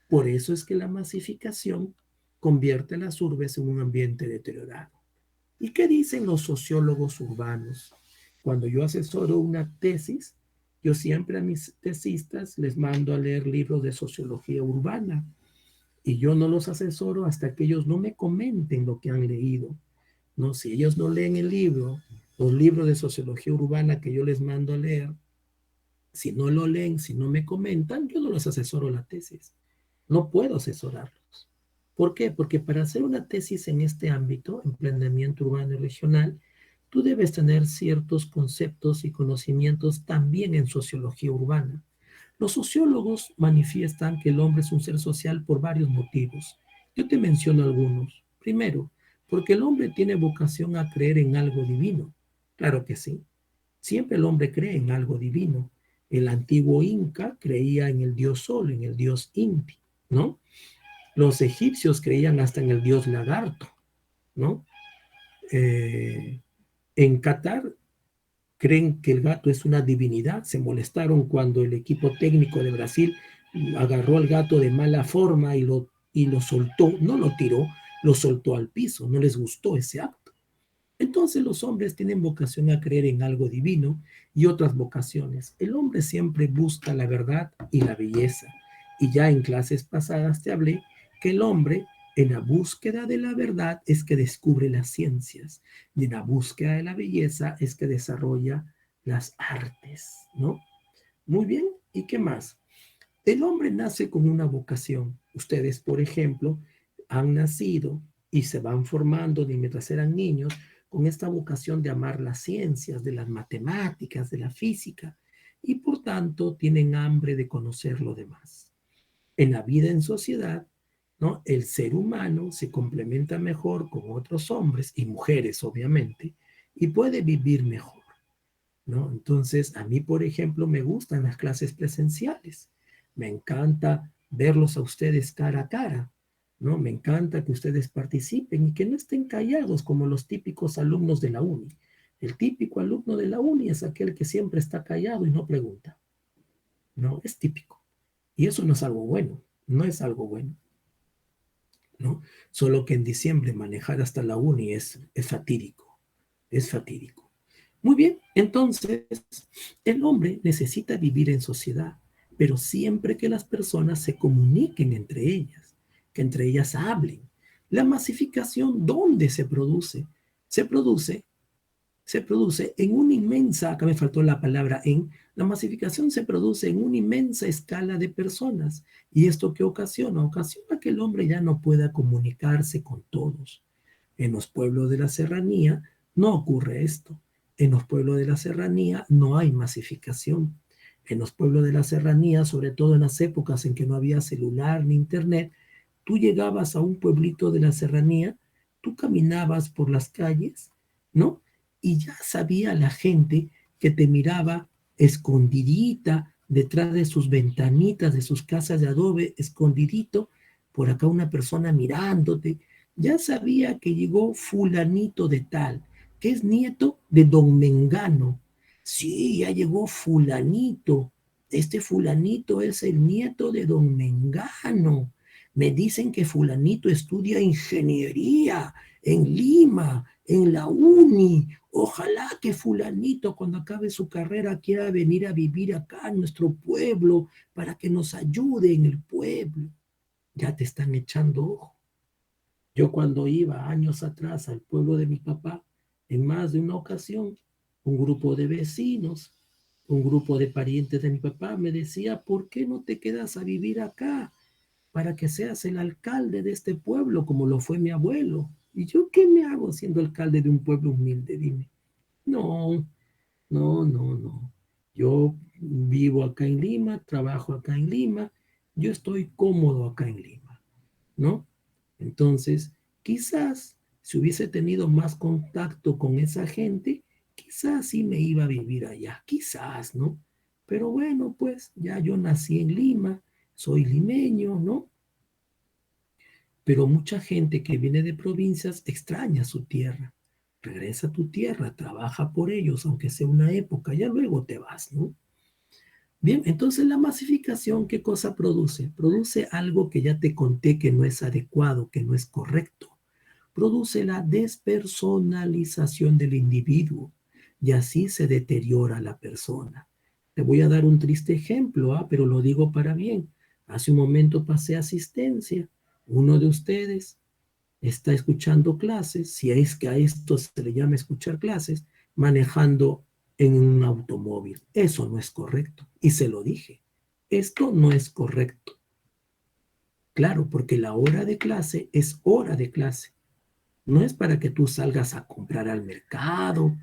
Por eso es que la masificación convierte a las urbes en un ambiente deteriorado. ¿Y qué dicen los sociólogos urbanos? Cuando yo asesoro una tesis, yo siempre a mis tesistas les mando a leer libros de sociología urbana y yo no los asesoro hasta que ellos no me comenten lo que han leído. No, si ellos no leen el libro, los libros de sociología urbana que yo les mando a leer, si no lo leen, si no me comentan, yo no los asesoro la tesis. No puedo asesorarlos. ¿Por qué? Porque para hacer una tesis en este ámbito, emprendimiento urbano y regional, tú debes tener ciertos conceptos y conocimientos también en sociología urbana. Los sociólogos manifiestan que el hombre es un ser social por varios motivos. Yo te menciono algunos. Primero, porque el hombre tiene vocación a creer en algo divino. Claro que sí. Siempre el hombre cree en algo divino. El antiguo Inca creía en el dios Sol, en el dios Inti, ¿no? Los egipcios creían hasta en el dios lagarto, ¿no? En Qatar creen que el gato es una divinidad. Se molestaron cuando el equipo técnico de Brasil agarró al gato de mala forma y lo soltó, no lo tiró, lo soltó al piso. No les gustó ese acto. Entonces los hombres tienen vocación a creer en algo divino y otras vocaciones. El hombre siempre busca la verdad y la belleza. Y ya en clases pasadas te hablé que el hombre en la búsqueda de la verdad es que descubre las ciencias y en la búsqueda de la belleza es que desarrolla las artes, ¿no? Muy bien, ¿y qué más? El hombre nace con una vocación. Ustedes, por ejemplo, han nacido y se van formando mientras eran niños con esta vocación de amar las ciencias, de las matemáticas, de la física, y por tanto tienen hambre de conocer lo demás. En la vida en sociedad, ¿no? El ser humano se complementa mejor con otros hombres y mujeres, obviamente, y puede vivir mejor, ¿no? Entonces, a mí, por ejemplo, me gustan las clases presenciales. Me encanta verlos a ustedes cara a cara, ¿no? Me encanta que ustedes participen y que no estén callados como los típicos alumnos de la uni. El típico alumno de la uni es aquel que siempre está callado y no pregunta. No, es típico. Y eso no es algo bueno, no es algo bueno, ¿no? Solo que en diciembre manejar hasta la uni es fatídico, es fatídico. Muy bien, entonces el hombre necesita vivir en sociedad, pero siempre que las personas se comuniquen entre ellas, que entre ellas hablen. La masificación, ¿dónde se produce? Se produce en una inmensa, acá me faltó la palabra la masificación se produce en una inmensa escala de personas. ¿Y esto qué ocasiona? Ocasiona que el hombre ya no pueda comunicarse con todos. En los pueblos de la serranía no ocurre esto. En los pueblos de la serranía no hay masificación. En los pueblos de la serranía, sobre todo en las épocas en que no había celular ni internet, tú llegabas a un pueblito de la serranía, tú caminabas por las calles, ¿no? Y ya sabía la gente que te miraba escondidita detrás de sus ventanitas, de sus casas de adobe, escondidito, por acá una persona mirándote. Ya sabía que llegó fulanito de tal, que es nieto de don Mengano. Sí, ya llegó fulanito. Este fulanito es el nieto de don Mengano. Me dicen que fulanito estudia ingeniería en Lima, en la uni. Ojalá que fulanito cuando acabe su carrera quiera venir a vivir acá en nuestro pueblo para que nos ayude en el pueblo. Ya te están echando ojo. Yo cuando iba años atrás al pueblo de mi papá, en más de una ocasión, un grupo de vecinos, un grupo de parientes de mi papá me decía, ¿por qué no te quedas a vivir acá para que seas el alcalde de este pueblo como lo fue mi abuelo? ¿Y yo qué me hago siendo alcalde de un pueblo humilde? Dime. No. Yo vivo acá en Lima, trabajo acá en Lima, yo estoy cómodo acá en Lima, ¿no? Entonces, quizás si hubiese tenido más contacto con esa gente, quizás sí me iba a vivir allá, quizás, ¿no? Pero bueno, pues ya yo nací en Lima, soy limeño, ¿no? Pero mucha gente que viene de provincias extraña su tierra. Regresa a tu tierra, trabaja por ellos, aunque sea una época, ya luego te vas, ¿no? Bien, entonces la masificación, ¿qué cosa produce? Produce algo que ya te conté que no es adecuado, que no es correcto. Produce la despersonalización del individuo y así se deteriora la persona. Te voy a dar un triste ejemplo, pero lo digo para bien. Hace un momento pasé asistencia. Uno de ustedes está escuchando clases, si es que a esto se le llama escuchar clases, manejando en un automóvil. Eso no es correcto. Y se lo dije. Esto no es correcto. Claro, porque la hora de clase es hora de clase. No es para que tú salgas a comprar al mercado,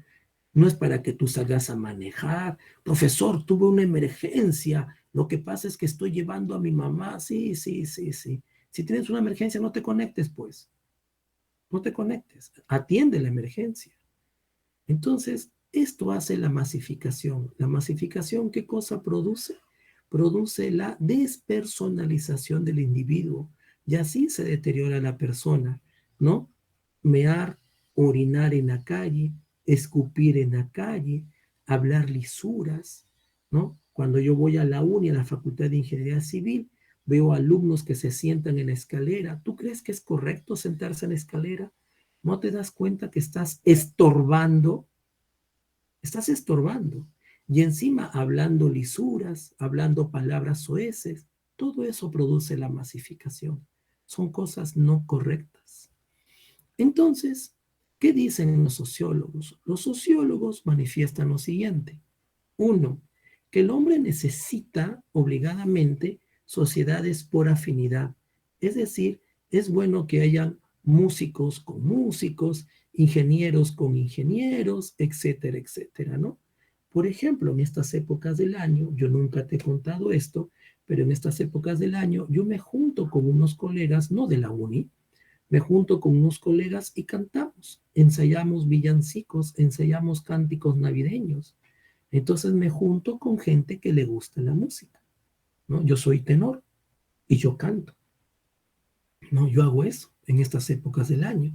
no es para que tú salgas a manejar. Profesor, tuve una emergencia. Lo que pasa es que estoy llevando a mi mamá. Sí. Si tienes una emergencia, no te conectes, pues. No te conectes. Atiende la emergencia. Entonces, esto hace la masificación. La masificación, ¿qué cosa produce? Produce la despersonalización del individuo. Y así se deteriora la persona, ¿no? Mear, orinar en la calle, escupir en la calle, hablar lisuras, ¿no? Cuando yo voy a la uni, a la Facultad de Ingeniería Civil, veo alumnos que se sientan en la escalera. ¿Tú crees que es correcto sentarse en la escalera? ¿No te das cuenta que estás estorbando? Estás estorbando. Y encima hablando lisuras, hablando palabras soeces, todo eso produce la masificación. Son cosas no correctas. Entonces, ¿qué dicen los sociólogos? Los sociólogos manifiestan lo siguiente. Uno, que el hombre necesita obligadamente sociedades por afinidad. Es decir, es bueno que haya músicos con músicos ingenieros con ingenieros, etcétera, etcétera, ¿no? Por ejemplo, en estas épocas del año, yo nunca te he contado esto, pero en estas épocas del año yo me junto con unos colegas, no de la uni, me junto con unos colegas y cantamos, ensayamos villancicos, ensayamos cánticos navideños. Entonces me junto con gente que le gusta la música, ¿no? Yo soy tenor y yo canto, ¿no? Yo hago eso en estas épocas del año,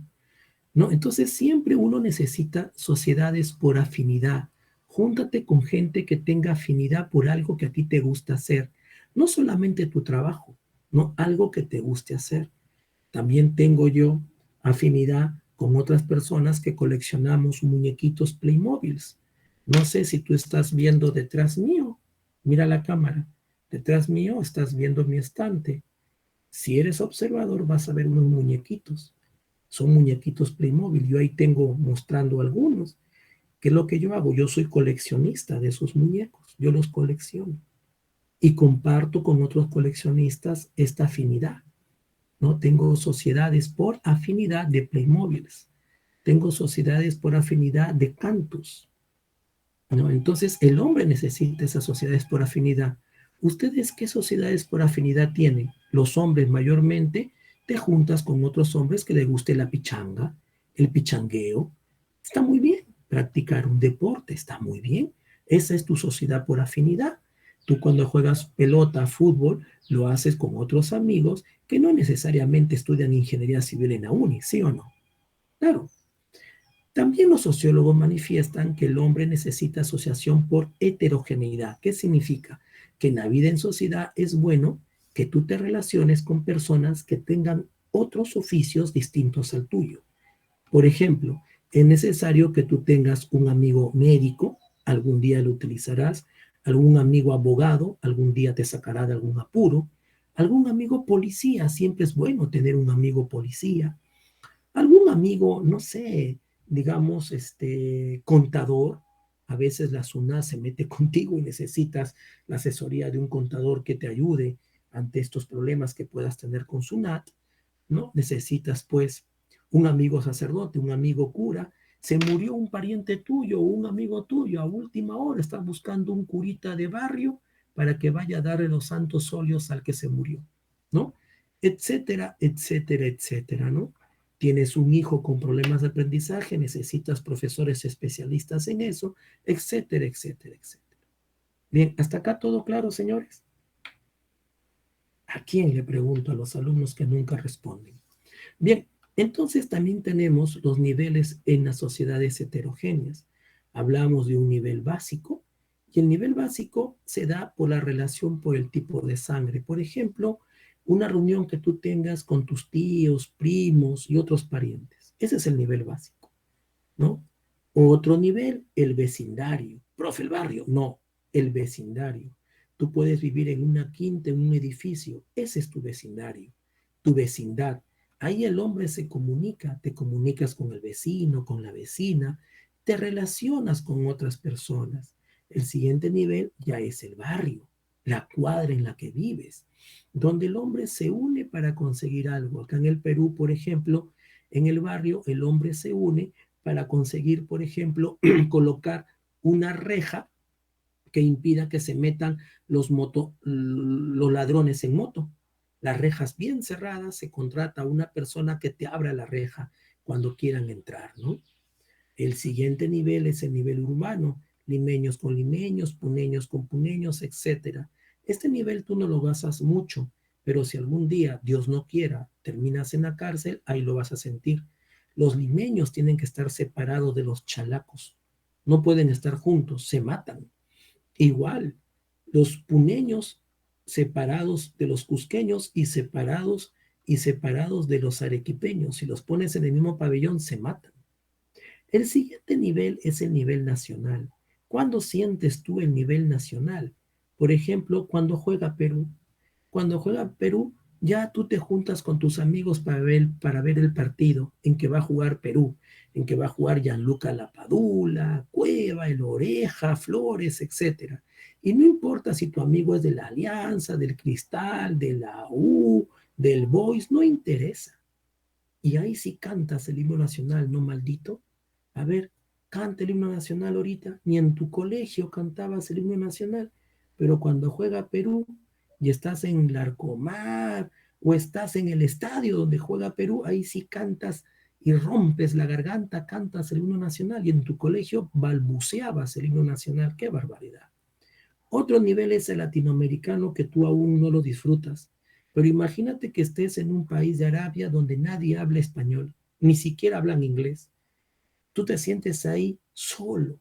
¿no? Entonces siempre uno necesita sociedades por afinidad. Júntate con gente que tenga afinidad por algo que a ti te gusta hacer. No solamente tu trabajo, ¿no? Algo que te guste hacer. También tengo yo afinidad con otras personas que coleccionamos muñequitos Playmobiles. No sé si tú estás viendo detrás mío. Mira la cámara. Detrás mío estás viendo mi estante. Si eres observador vas a ver unos muñequitos. Son muñequitos Playmobil. Yo ahí tengo mostrando algunos. ¿Qué es lo que yo hago? Yo soy coleccionista de esos muñecos. Yo los colecciono. Y comparto con otros coleccionistas esta afinidad, ¿no? Tengo sociedades por afinidad de Playmobiles. Tengo sociedades por afinidad de cantos, ¿no? Entonces, el hombre necesita esas sociedades por afinidad. ¿Ustedes qué sociedades por afinidad tienen? Los hombres mayormente te juntas con otros hombres que les guste la pichanga, el pichangueo. Está muy bien. Practicar un deporte está muy bien. Esa es tu sociedad por afinidad. Tú cuando juegas pelota, fútbol, lo haces con otros amigos que no necesariamente estudian ingeniería civil en la uni, ¿sí o no? Claro. También los sociólogos manifiestan que el hombre necesita asociación por heterogeneidad. ¿Qué significa? Que en la vida en sociedad es bueno que tú te relaciones con personas que tengan otros oficios distintos al tuyo. Por ejemplo, es necesario que tú tengas un amigo médico, algún día lo utilizarás, algún amigo abogado, algún día te sacará de algún apuro, algún amigo policía, siempre es bueno tener un amigo policía, algún amigo, no sé, digamos, contador. A veces la SUNAT se mete contigo y necesitas la asesoría de un contador que te ayude ante estos problemas que puedas tener con SUNAT, ¿no? Necesitas, pues, un amigo sacerdote, un amigo cura. Se murió un pariente tuyo o un amigo tuyo, a última hora estás buscando un curita de barrio para que vaya a darle los santos óleos al que se murió, ¿no? Etcétera, etcétera, etcétera, ¿no? Tienes un hijo con problemas de aprendizaje, necesitas profesores especialistas en eso, etcétera, etcétera, etcétera. Bien, ¿hasta acá todo claro, señores? ¿A quién le pregunto? A los alumnos que nunca responden. Bien, entonces también tenemos los niveles en las sociedades heterogéneas. Hablamos de un nivel básico y el nivel básico se da por la relación por el tipo de sangre. Por ejemplo, una reunión que tú tengas con tus tíos, primos y otros parientes. Ese es el nivel básico, ¿no? Otro nivel, el vecindario. Profe, el barrio. No, el vecindario. Tú puedes vivir en una quinta, en un edificio. Ese es tu vecindario, tu vecindad. Ahí el hombre se comunica, te comunicas con el vecino, con la vecina, te relacionas con otras personas. El siguiente nivel ya es el barrio, la cuadra en la que vives, donde el hombre se une para conseguir algo. Acá en el Perú, por ejemplo, en el barrio el hombre se une para conseguir, por ejemplo, colocar una reja que impida que se metan los ladrones en moto. Las rejas bien cerradas, se contrata a una persona que te abra la reja cuando quieran entrar, ¿no? El siguiente nivel es el nivel urbano, limeños con limeños, puneños con puneños, etc. Este nivel tú no lo gastas mucho, pero si algún día, Dios no quiera, terminas en la cárcel, ahí lo vas a sentir. Los limeños tienen que estar separados de los chalacos, no pueden estar juntos, se matan. Igual, los puneños separados de los cusqueños y separados de los arequipeños. Si los pones en el mismo pabellón, se matan. El siguiente nivel es el nivel nacional. ¿Cuándo sientes tú el nivel nacional? Por ejemplo, cuando juega Perú. Cuando juega Perú, ya tú te juntas con tus amigos para ver el partido en que va a jugar Perú, en que va a jugar Gianluca Lapadula, Cueva, El Oreja, Flores, etc. Y no importa si tu amigo es de la Alianza, del Cristal, de la U, del Boys, no interesa. Y ahí sí cantas el himno nacional, ¿no, maldito? A ver, canta el himno nacional ahorita. Ni en tu colegio cantabas el himno nacional, pero cuando juega Perú y estás en Larcomar o estás en el estadio donde juega Perú, ahí sí cantas y rompes la garganta, cantas el himno nacional, y en tu colegio balbuceabas el himno nacional. ¡Qué barbaridad! Otro nivel es el latinoamericano, que tú aún no lo disfrutas. Pero imagínate que estés en un país de Arabia donde nadie habla español, ni siquiera hablan inglés. Tú te sientes ahí solo,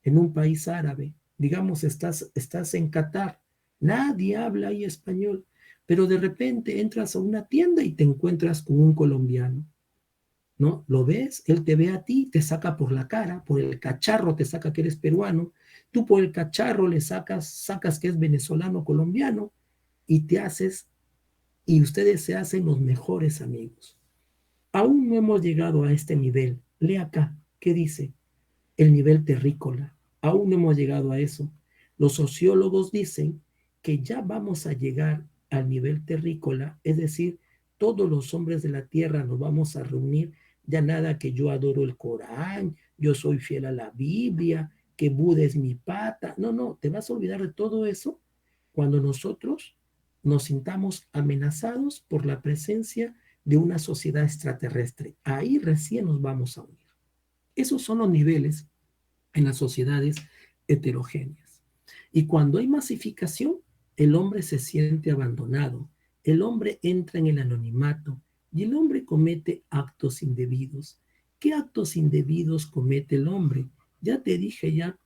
en un país árabe. Digamos, estás en Qatar, nadie habla ahí español, pero de repente entras a una tienda y te encuentras con un colombiano, ¿no? Lo ves, él te ve a ti, te saca por la cara, por el cacharro te saca que eres peruano, tú por el cacharro le sacas que es venezolano, colombiano, y y ustedes se hacen los mejores amigos. Aún no hemos llegado a este nivel. Lee acá, ¿qué dice? El nivel terrícola. Aún no hemos llegado a eso. Los sociólogos dicen que ya vamos a llegar al nivel terrícola, es decir, todos los hombres de la tierra nos vamos a reunir, ya nada que yo adoro el Corán, yo soy fiel a la Biblia, que Buda es mi pata. No, no, te vas a olvidar de todo eso cuando nosotros nos sintamos amenazados por la presencia de una sociedad extraterrestre. Ahí recién nos vamos a unir. Esos son los niveles en las sociedades heterogéneas. Y cuando hay masificación, el hombre se siente abandonado, el hombre entra en el anonimato y el hombre comete actos indebidos. ¿Qué actos indebidos comete el hombre? Ya te dije ya,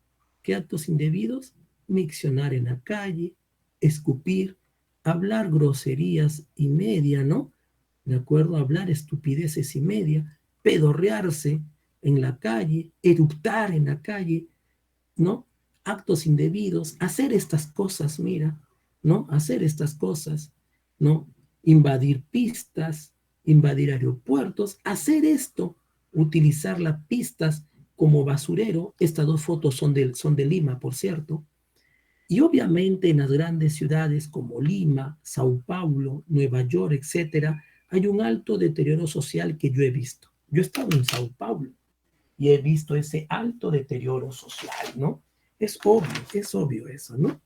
¿qué actos indebidos? Miccionar en la calle, escupir, hablar groserías y media, ¿no? ¿De acuerdo? Hablar estupideces y media, pedorrearse en la calle, eructar en la calle, ¿no? Actos indebidos, hacer estas cosas, mira, ¿no? Hacer estas cosas, ¿no? Invadir pistas, invadir aeropuertos, hacer esto, utilizar las pistas como basurero. Estas dos fotos son de Lima, por cierto. Y obviamente en las grandes ciudades como Lima, Sao Paulo, Nueva York, etcétera, hay un alto deterioro social que yo he visto. Yo he estado en Sao Paulo y he visto ese alto deterioro social, ¿no? Es obvio eso, ¿no?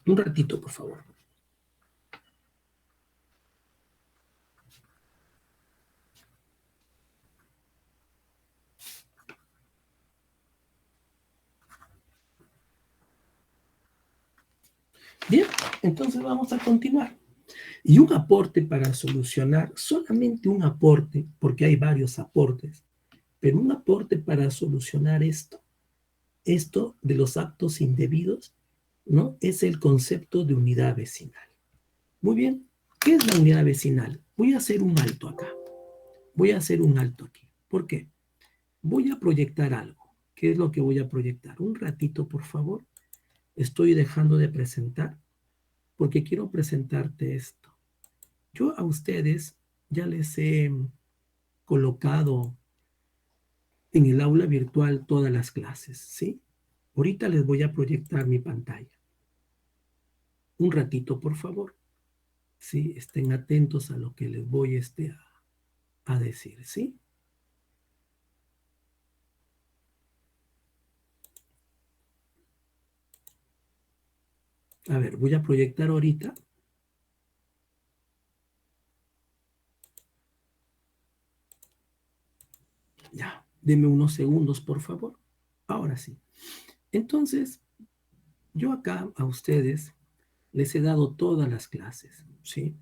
Un ratito, por favor. Bien, entonces vamos a continuar. Y un aporte para solucionar, solamente un aporte, porque hay varios aportes, pero un aporte para solucionar esto de los actos indebidos, ¿no? Es el concepto de unidad vecinal. Muy bien, ¿qué es la unidad vecinal? Voy a hacer un alto acá. Voy a hacer un alto aquí. ¿Por qué? Voy a proyectar algo. ¿Qué es lo que voy a proyectar? Un ratito, por favor. Estoy dejando de presentar porque quiero presentarte esto. Yo a ustedes ya les he colocado en el aula virtual todas las clases, ¿sí? Ahorita les voy a proyectar mi pantalla. Un ratito, por favor. Sí, estén atentos a lo que les voy a decir, ¿sí? A ver, voy a proyectar ahorita. Ya, denme unos segundos, por favor. Ahora sí. Entonces, yo acá a ustedes les he dado todas las clases, ¿sí?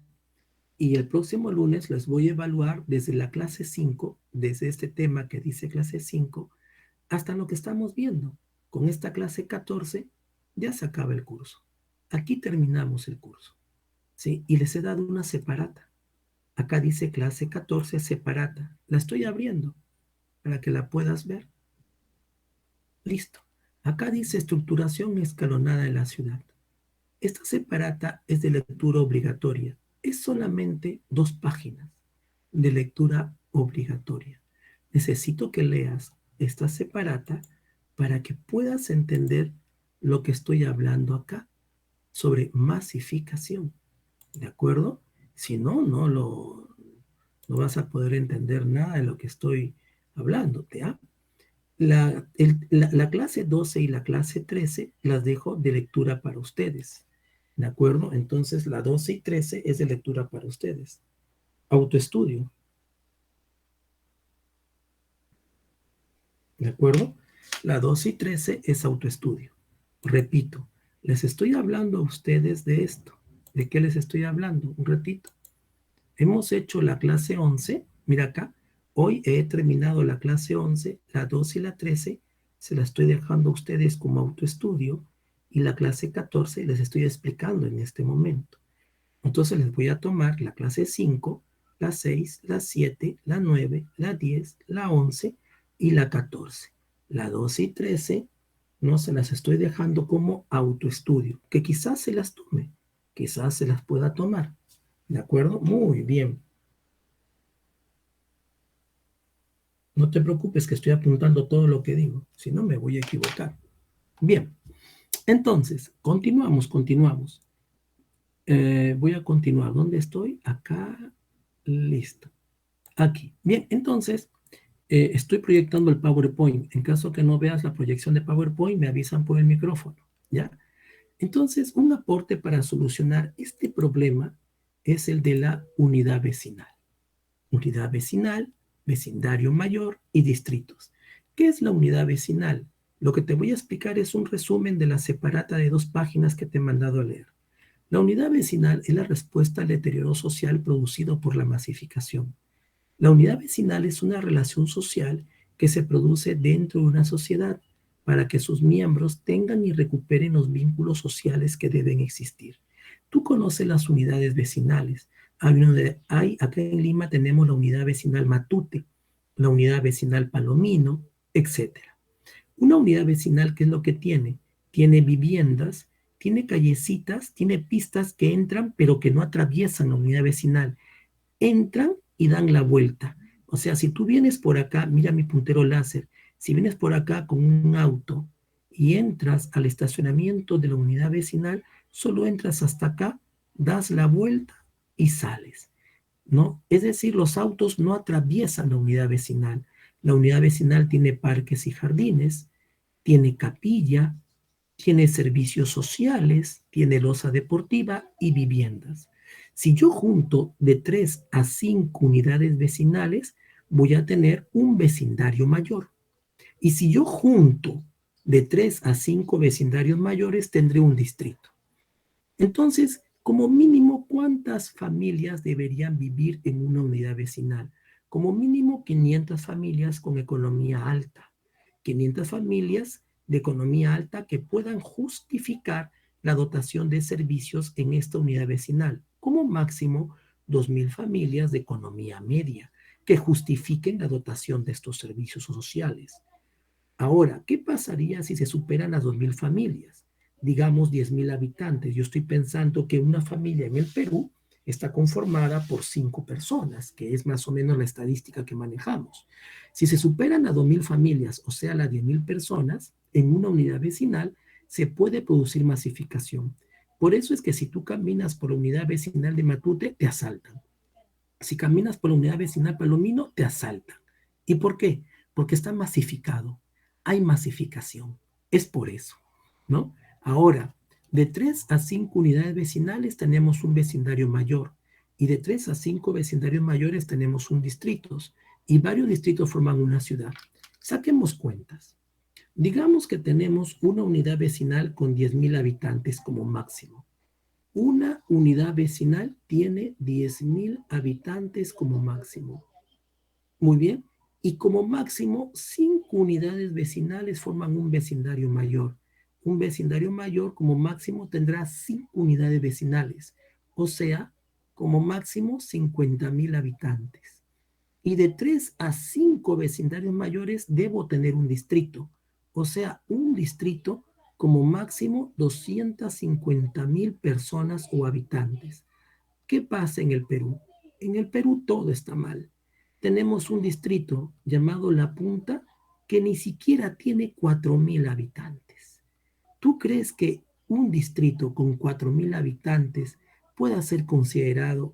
Y el próximo lunes les voy a evaluar desde la clase 5, desde este tema que dice clase 5, hasta lo que estamos viendo. Con esta clase 14 ya se acaba el curso. Aquí terminamos el curso, ¿sí? Y les he dado una separata. Acá dice clase 14 separata. La estoy abriendo para que la puedas ver. Listo. Acá dice estructuración escalonada de la ciudad. Esta separata es de lectura obligatoria. Es solamente 2 páginas de lectura obligatoria. Necesito que leas esta separata para que puedas entender lo que estoy hablando acá sobre masificación. ¿De acuerdo? Si no, no No vas a poder entender nada de lo que estoy hablándote, ¿ah? La clase 12 y la clase 13 las dejo de lectura para ustedes, ¿de acuerdo? Entonces la 12 y 13 es de lectura para ustedes. Autoestudio. ¿De acuerdo? La 12 y 13 es autoestudio. Repito, les estoy hablando a ustedes de esto. ¿De qué les estoy hablando? Un ratito. Hemos hecho la clase 11. Mira acá. Hoy he terminado la clase 11, la 12 y la 13. Se la estoy dejando a ustedes como autoestudio. Y la clase 14 les estoy explicando en este momento. Entonces les voy a tomar la clase 5, la 6, la 7, la 9, la 10, la 11 y la 14. La 12 y 13 no se las estoy dejando como autoestudio, que quizás se las tome, quizás se las pueda tomar. ¿De acuerdo? Muy bien. No te preocupes que estoy apuntando todo lo que digo, si no me voy a equivocar. Bien, entonces, continuamos. Voy a continuar. ¿Dónde estoy? Acá. Listo. Aquí. Bien, entonces, estoy proyectando el PowerPoint. En caso que no veas la proyección de PowerPoint, me avisan por el micrófono, ¿ya? Entonces, un aporte para solucionar este problema es el de la unidad vecinal. Unidad vecinal, vecindario mayor y distritos. ¿Qué es la unidad vecinal? Lo que te voy a explicar es un resumen de la separata de 2 páginas que te he mandado a leer. La unidad vecinal es la respuesta al deterioro social producido por la masificación. La unidad vecinal es una relación social que se produce dentro de una sociedad para que sus miembros tengan y recuperen los vínculos sociales que deben existir. Tú conoces las unidades vecinales. Acá en Lima tenemos la unidad vecinal Matute, la unidad vecinal Palomino, etc. Una unidad vecinal, ¿qué es lo que tiene? Tiene viviendas, tiene callecitas, tiene pistas que entran pero que no atraviesan la unidad vecinal. Entran y dan la vuelta. O sea, si tú vienes por acá, mira mi puntero láser, si vienes por acá con un auto y entras al estacionamiento de la unidad vecinal, solo entras hasta acá, das la vuelta y sales, ¿no? Es decir, los autos no atraviesan la unidad vecinal. La unidad vecinal tiene parques y jardines, tiene capilla, tiene servicios sociales, tiene loza deportiva y viviendas. Si yo junto de 3 a 5 unidades vecinales, voy a tener un vecindario mayor. Y si yo junto de 3 a 5 vecindarios mayores, tendré un distrito. Entonces, como mínimo, ¿cuántas familias deberían vivir en una unidad vecinal? Como mínimo 500 familias con economía alta. 500 familias de economía alta que puedan justificar la dotación de servicios en esta unidad vecinal. Como máximo 2.000 familias de economía media que justifiquen la dotación de estos servicios sociales. Ahora, ¿qué pasaría si se superan las 2.000 familias? Digamos 10.000 habitantes. Yo estoy pensando que una familia en el Perú está conformada por 5 personas, que es más o menos la estadística que manejamos. Si se superan a 2.000 familias, o sea, las 10.000 personas, en una unidad vecinal se puede producir masificación. Por eso es que si tú caminas por la unidad vecinal de Matute, te asaltan. Si caminas por la unidad vecinal Palomino, te asaltan. ¿Y por qué? Porque está masificado. Hay masificación. Es por eso, ¿no? Ahora, de 3 a 5 unidades vecinales tenemos un vecindario mayor y de 3 a 5 vecindarios mayores tenemos un distrito y varios distritos forman una ciudad. Saquemos cuentas. Digamos que tenemos una unidad vecinal con 10.000 habitantes como máximo. Una unidad vecinal tiene 10.000 habitantes como máximo. Muy bien. Y como máximo, 5 unidades vecinales forman un vecindario mayor. Un vecindario mayor como máximo tendrá 5 unidades vecinales, o sea, como máximo 50.000 habitantes. Y de 3 a 5 vecindarios mayores debo tener un distrito, o sea, un distrito como máximo 250.000 personas o habitantes. ¿Qué pasa en el Perú? En el Perú todo está mal. Tenemos un distrito llamado La Punta que ni siquiera tiene 4.000 habitantes. ¿Tú crees que un distrito con 4.000 habitantes pueda ser considerado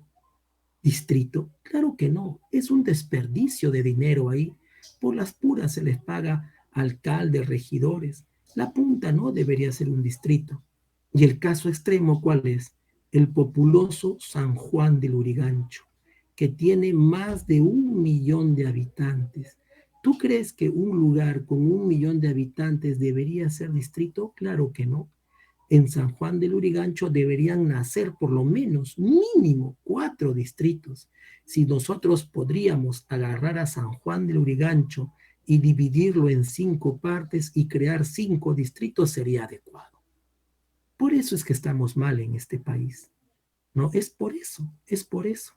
distrito? Claro que no, es un desperdicio de dinero ahí. Por las puras se les paga alcaldes, regidores. La punta no debería ser un distrito. Y el caso extremo, ¿cuál es? El populoso San Juan del Lurigancho, que tiene más de 1 millón de habitantes. ¿Tú crees que un lugar con 1 millón de habitantes debería ser distrito? Claro que no. En San Juan del Lurigancho deberían nacer por lo menos mínimo 4 distritos. Si nosotros podríamos agarrar a San Juan del Lurigancho y dividirlo en 5 partes y crear 5 distritos, sería adecuado. Por eso es que estamos mal en este país, ¿no? Es por eso,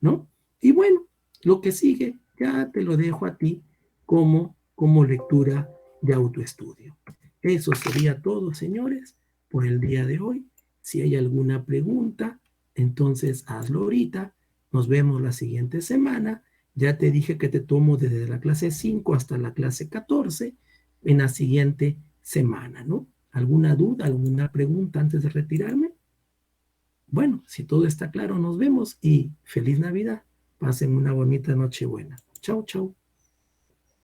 ¿no? Y bueno, lo que sigue ya te lo dejo a ti como lectura de autoestudio. Eso sería todo, señores, por el día de hoy. Si hay alguna pregunta, entonces hazlo ahorita. Nos vemos la siguiente semana. Ya te dije que te tomo desde la clase 5 hasta la clase 14 en la siguiente semana, ¿no? ¿Alguna duda, alguna pregunta antes de retirarme? Bueno, si todo está claro, nos vemos y feliz Navidad. Pasen una bonita Nochebuena. Chau, chau.